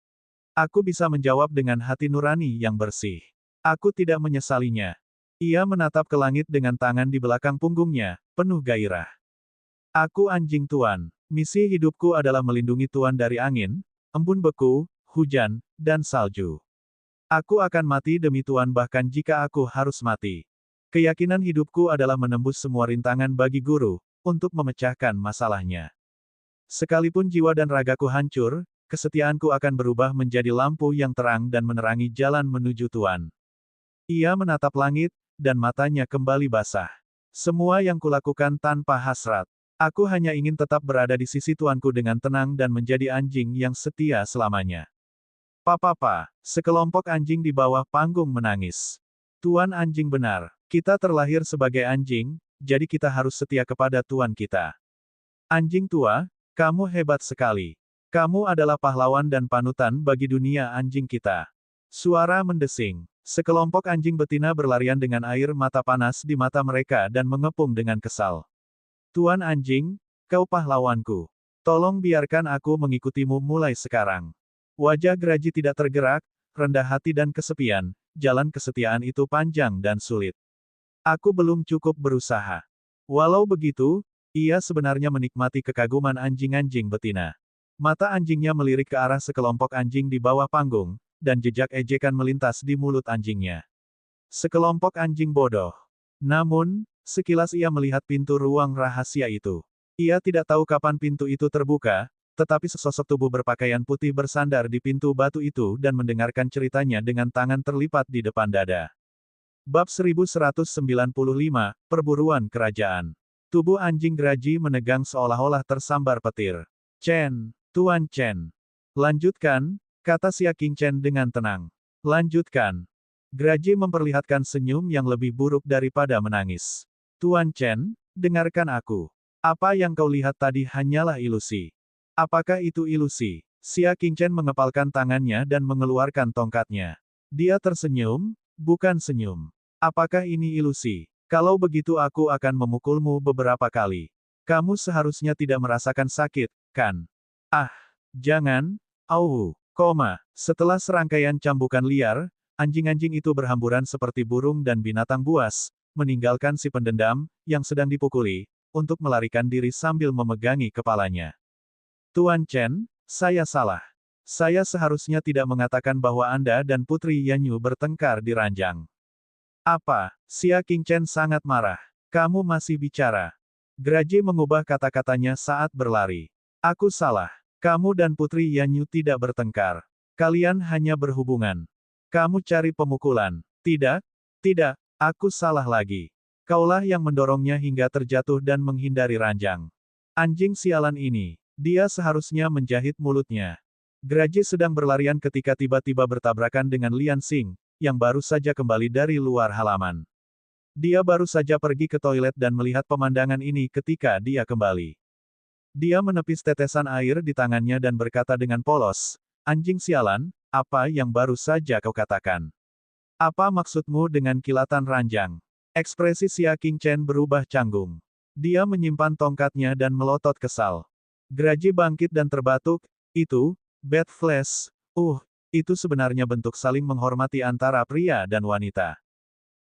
Aku bisa menjawab dengan hati nurani yang bersih. Aku tidak menyesalinya. Ia menatap ke langit dengan tangan di belakang punggungnya, penuh gairah. Aku anjing tuan. Misi hidupku adalah melindungi tuan dari angin, embun beku, hujan, dan salju. Aku akan mati demi tuan bahkan jika aku harus mati. Keyakinan hidupku adalah menembus semua rintangan bagi guru, untuk memecahkan masalahnya. Sekalipun jiwa dan ragaku hancur, kesetiaanku akan berubah menjadi lampu yang terang dan menerangi jalan menuju tuan. Ia menatap langit, dan matanya kembali basah. Semua yang kulakukan tanpa hasrat. Aku hanya ingin tetap berada di sisi tuanku dengan tenang dan menjadi anjing yang setia selamanya. Papa, sekelompok anjing di bawah panggung menangis. Tuan anjing benar. Kita terlahir sebagai anjing, jadi kita harus setia kepada tuan kita. Anjing tua, kamu hebat sekali. Kamu adalah pahlawan dan panutan bagi dunia anjing kita. Suara mendesing. Sekelompok anjing betina berlarian dengan air mata panas di mata mereka dan mengepung dengan kesal. Tuan anjing, kau pahlawanku. Tolong biarkan aku mengikutimu mulai sekarang. Wajah Graji tidak tergerak, rendah hati dan kesepian, jalan kesetiaan itu panjang dan sulit. Aku belum cukup berusaha. Walau begitu, ia sebenarnya menikmati kekaguman anjing-anjing betina. Mata anjingnya melirik ke arah sekelompok anjing di bawah panggung, dan jejak ejekan melintas di mulut anjingnya. Sekelompok anjing bodoh. Namun, sekilas ia melihat pintu ruang rahasia itu. Ia tidak tahu kapan pintu itu terbuka, tetapi sesosok tubuh berpakaian putih bersandar di pintu batu itu dan mendengarkan ceritanya dengan tangan terlipat di depan dada. Bab 1195, Perburuan Kerajaan. Tubuh anjing Graji menegang seolah-olah tersambar petir. Chen, Tuan Chen. Lanjutkan, kata Xia Qingchen dengan tenang. Lanjutkan. Graji memperlihatkan senyum yang lebih buruk daripada menangis. Tuan Chen, dengarkan aku. Apa yang kau lihat tadi hanyalah ilusi. Apakah itu ilusi? Xia Qingchen mengepalkan tangannya dan mengeluarkan tongkatnya. Dia tersenyum, bukan senyum. Apakah ini ilusi? Kalau begitu aku akan memukulmu beberapa kali. Kamu seharusnya tidak merasakan sakit, kan? Ah, jangan, Setelah serangkaian cambukan liar, anjing-anjing itu berhamburan seperti burung dan binatang buas, meninggalkan si pendendam, yang sedang dipukuli, untuk melarikan diri sambil memegangi kepalanya. Tuan Chen, saya salah. Saya seharusnya tidak mengatakan bahwa Anda dan Putri Yanyu bertengkar di ranjang. Apa? Xia Qingchen sangat marah. Kamu masih bicara. Graji mengubah kata-katanya saat berlari. Aku salah. Kamu dan Putri Yanyu tidak bertengkar. Kalian hanya berhubungan. Kamu cari pemukulan. Tidak? Tidak, aku salah lagi. Kaulah yang mendorongnya hingga terjatuh dan menghindari ranjang. Anjing sialan ini. Dia seharusnya menjahit mulutnya. Graji sedang berlarian ketika tiba-tiba bertabrakan dengan Lian Xing, yang baru saja kembali dari luar halaman. Dia baru saja pergi ke toilet dan melihat pemandangan ini ketika dia kembali. Dia menepis tetesan air di tangannya dan berkata dengan polos, "Anjing sialan, apa yang baru saja kau katakan? Apa maksudmu dengan kilatan ranjang?" Ekspresi Xia Qingchen berubah canggung. Dia menyimpan tongkatnya dan melotot kesal. Graji bangkit dan terbatuk, "Itu, Bad Flash, itu sebenarnya bentuk saling menghormati antara pria dan wanita."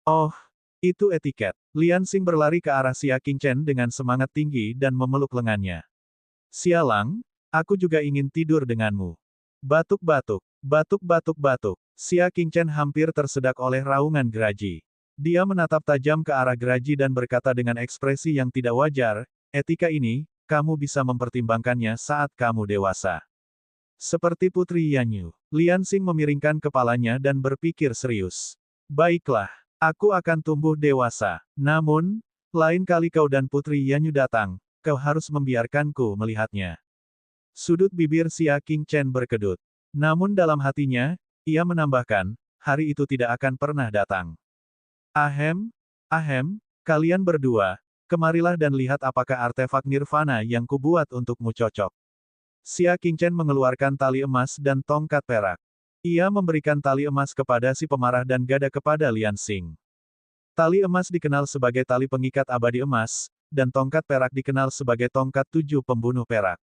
"Oh, itu etiket." Lian Xing berlari ke arah Xia Qingchen dengan semangat tinggi dan memeluk lengannya. "Sialang, aku juga ingin tidur denganmu." Batuk-batuk, batuk-batuk-batuk. Xia Qingchen hampir tersedak oleh raungan Graji. Dia menatap tajam ke arah Graji dan berkata dengan ekspresi yang tidak wajar, "Etika ini, kamu bisa mempertimbangkannya saat kamu dewasa." Seperti Putri Yanyu, Lian Xing memiringkan kepalanya dan berpikir serius. "Baiklah, aku akan tumbuh dewasa. Namun, lain kali kau dan Putri Yanyu datang, kau harus membiarkanku melihatnya." Sudut bibir Xia Qingchen berkedut. Namun dalam hatinya, ia menambahkan, hari itu tidak akan pernah datang. Ahem, kalian berdua, kemarilah dan lihat apakah artefak nirvana yang kubuat untukmu cocok. Xia Qingchen mengeluarkan tali emas dan tongkat perak. Ia memberikan tali emas kepada si pemarah dan gada kepada Lian Xing. Tali emas dikenal sebagai tali pengikat abadi emas, dan tongkat perak dikenal sebagai tongkat 7 pembunuh perak.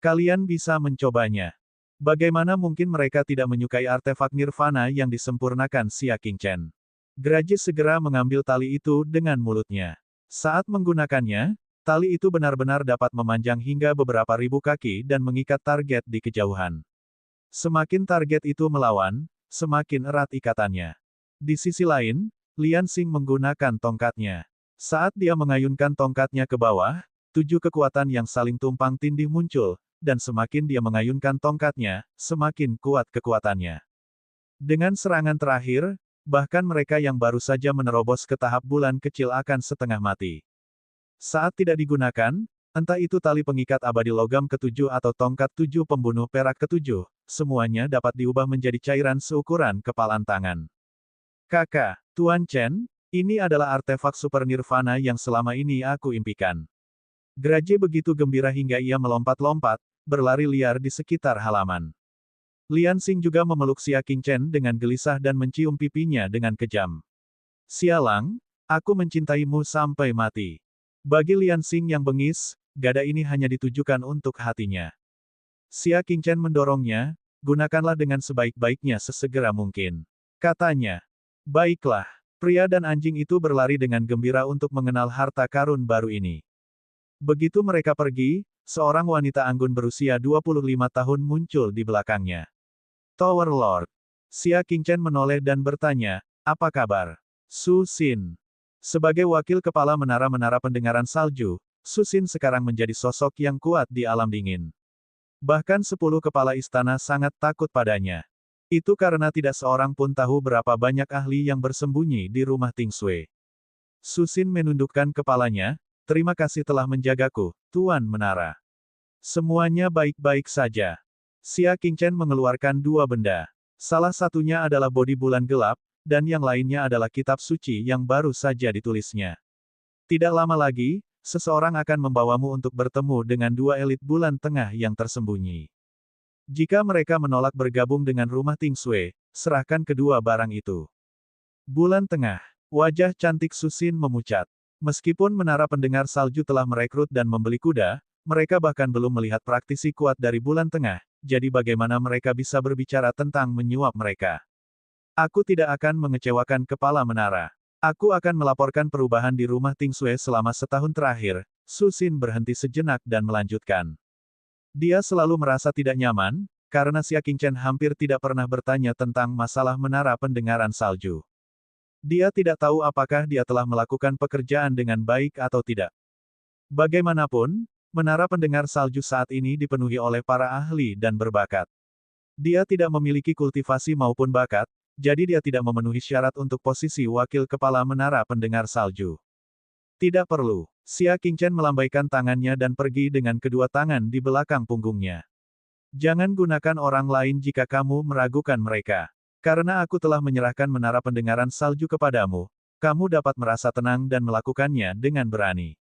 Kalian bisa mencobanya. Bagaimana mungkin mereka tidak menyukai artefak nirvana yang disempurnakan Xia Qingchen? Graji segera mengambil tali itu dengan mulutnya. Saat menggunakannya, tali itu benar-benar dapat memanjang hingga beberapa ribu kaki dan mengikat target di kejauhan. Semakin target itu melawan, semakin erat ikatannya. Di sisi lain, Lian Xing menggunakan tongkatnya. Saat dia mengayunkan tongkatnya ke bawah, 7 kekuatan yang saling tumpang tindih muncul, dan semakin dia mengayunkan tongkatnya, semakin kuat kekuatannya. Dengan serangan terakhir, bahkan mereka yang baru saja menerobos ke tahap bulan kecil akan setengah mati. Saat tidak digunakan, entah itu tali pengikat abadi logam ke-7 atau tongkat 7 pembunuh perak ke-7, semuanya dapat diubah menjadi cairan seukuran kepalan tangan. "Kakak, Tuan Chen, ini adalah artefak super nirvana yang selama ini aku impikan." Graji begitu gembira hingga ia melompat-lompat, berlari liar di sekitar halaman. Lian Xing juga memeluk Xia Qingchen dengan gelisah dan mencium pipinya dengan kejam. "Sialang, aku mencintaimu sampai mati." Bagi Lian Xing yang bengis, gada ini hanya ditujukan untuk hatinya. Xia Qingchen mendorongnya, "Gunakanlah dengan sebaik-baiknya sesegera mungkin," katanya. Baiklah, pria dan anjing itu berlari dengan gembira untuk mengenal harta karun baru ini. Begitu mereka pergi, seorang wanita anggun berusia 25 tahun muncul di belakangnya. "Tower Lord." Xia Qingchen menoleh dan bertanya, "Apa kabar?" "Su Xin." Sebagai wakil kepala menara-menara pendengaran salju, Su Xin sekarang menjadi sosok yang kuat di alam dingin. Bahkan 10 kepala istana sangat takut padanya. Itu karena tidak seorang pun tahu berapa banyak ahli yang bersembunyi di rumah Ting Sui. Su Xin menundukkan kepalanya, "Terima kasih telah menjagaku, Tuan Menara." "Semuanya baik-baik saja." Xia Qingchen mengeluarkan 2 benda. Salah satunya adalah bodi bulan gelap, dan yang lainnya adalah kitab suci yang baru saja ditulisnya. Tidak lama lagi, seseorang akan membawamu untuk bertemu dengan 2 elit bulan tengah yang tersembunyi. Jika mereka menolak bergabung dengan rumah Ting Sui, serahkan kedua barang itu. Bulan tengah. Wajah cantik Su Xin memucat. Meskipun menara pendengar salju telah merekrut dan membeli kuda, mereka bahkan belum melihat praktisi kuat dari bulan tengah, jadi bagaimana mereka bisa berbicara tentang menyuap mereka? "Aku tidak akan mengecewakan kepala menara. Aku akan melaporkan perubahan di rumah Ting Sui selama setahun terakhir, Su Xin berhenti sejenak dan melanjutkan. Dia selalu merasa tidak nyaman, karena Xia Qingchen hampir tidak pernah bertanya tentang masalah menara pendengaran salju. Dia tidak tahu apakah dia telah melakukan pekerjaan dengan baik atau tidak. Bagaimanapun, menara pendengar salju saat ini dipenuhi oleh para ahli dan berbakat. Dia tidak memiliki kultivasi maupun bakat, jadi dia tidak memenuhi syarat untuk posisi wakil kepala menara pendengar salju. Tidak perlu. Xia Qingchen melambaikan tangannya dan pergi dengan kedua tangan di belakang punggungnya. Jangan gunakan orang lain jika kamu meragukan mereka. Karena aku telah menyerahkan menara pendengaran salju kepadamu, kamu dapat merasa tenang dan melakukannya dengan berani.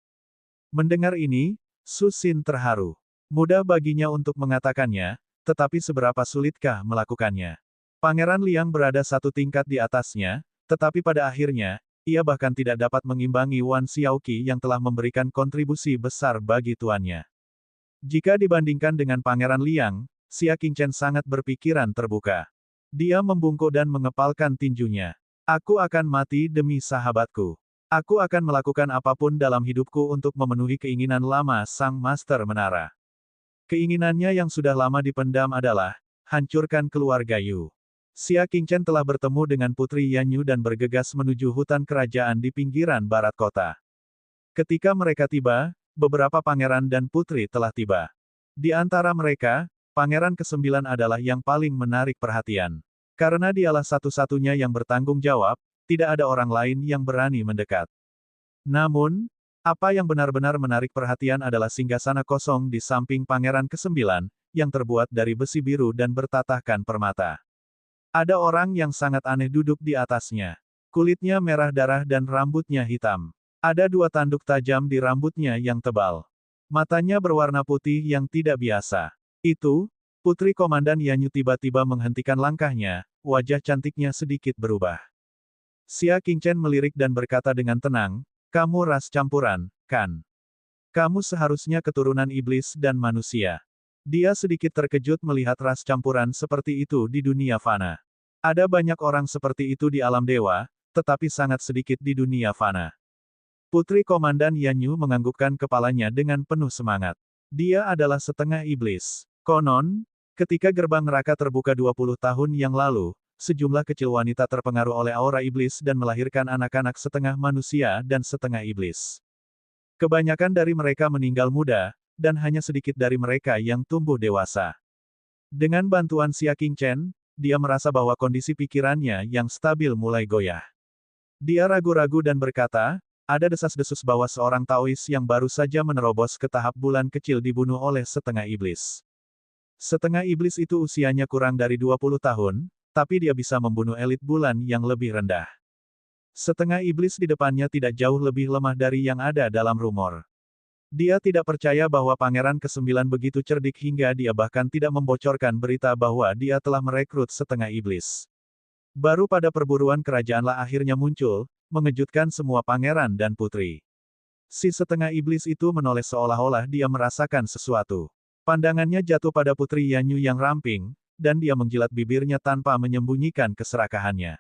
Mendengar ini, Su Xin terharu. Mudah baginya untuk mengatakannya, tetapi seberapa sulitkah melakukannya? Pangeran Liang berada satu tingkat di atasnya, tetapi pada akhirnya, ia bahkan tidak dapat mengimbangi Wan Xiaoqi yang telah memberikan kontribusi besar bagi tuannya. Jika dibandingkan dengan Pangeran Liang, Xia Qingchen sangat berpikiran terbuka. Dia membungkuk dan mengepalkan tinjunya. Aku akan mati demi sahabatku. Aku akan melakukan apapun dalam hidupku untuk memenuhi keinginan lama sang Master Menara. Keinginannya yang sudah lama dipendam adalah, hancurkan keluarga Yu. Xia Qingchen telah bertemu dengan Putri Yanyu dan bergegas menuju hutan kerajaan di pinggiran barat kota. Ketika mereka tiba, beberapa pangeran dan putri telah tiba. Di antara mereka, Pangeran ke-9 adalah yang paling menarik perhatian. Karena dialah satu-satunya yang bertanggung jawab, tidak ada orang lain yang berani mendekat. Namun, apa yang benar-benar menarik perhatian adalah singgasana kosong di samping Pangeran ke-9, yang terbuat dari besi biru dan bertatahkan permata. Ada orang yang sangat aneh duduk di atasnya. Kulitnya merah darah dan rambutnya hitam. Ada dua tanduk tajam di rambutnya yang tebal. Matanya berwarna putih yang tidak biasa. Itu, Putri Komandan Yanyu tiba-tiba menghentikan langkahnya, wajah cantiknya sedikit berubah. Xia Qingchen melirik dan berkata dengan tenang, kamu ras campuran, kan? Kamu seharusnya keturunan iblis dan manusia. Dia sedikit terkejut melihat ras campuran seperti itu di dunia fana. Ada banyak orang seperti itu di alam dewa, tetapi sangat sedikit di dunia fana. Putri Komandan Yanyu menganggukkan kepalanya dengan penuh semangat. Dia adalah setengah iblis. Konon, ketika gerbang neraka terbuka 20 tahun yang lalu, sejumlah kecil wanita terpengaruh oleh aura iblis dan melahirkan anak-anak setengah manusia dan setengah iblis. Kebanyakan dari mereka meninggal muda, dan hanya sedikit dari mereka yang tumbuh dewasa. Dengan bantuan Xia Qingchen, dia merasa bahwa kondisi pikirannya yang stabil mulai goyah. Dia ragu-ragu dan berkata, ada desas-desus bahwa seorang Taois yang baru saja menerobos ke tahap bulan kecil dibunuh oleh setengah iblis. Setengah iblis itu usianya kurang dari 20 tahun, tapi dia bisa membunuh elit bulan yang lebih rendah. Setengah iblis di depannya tidak jauh lebih lemah dari yang ada dalam rumor. Dia tidak percaya bahwa Pangeran ke-9 begitu cerdik hingga dia bahkan tidak membocorkan berita bahwa dia telah merekrut setengah iblis. Baru pada perburuan kerajaanlah akhirnya muncul, mengejutkan semua pangeran dan putri. Si setengah iblis itu menoleh seolah-olah dia merasakan sesuatu. Pandangannya jatuh pada Putri Yanyu yang ramping, dan dia menjilat bibirnya tanpa menyembunyikan keserakahannya.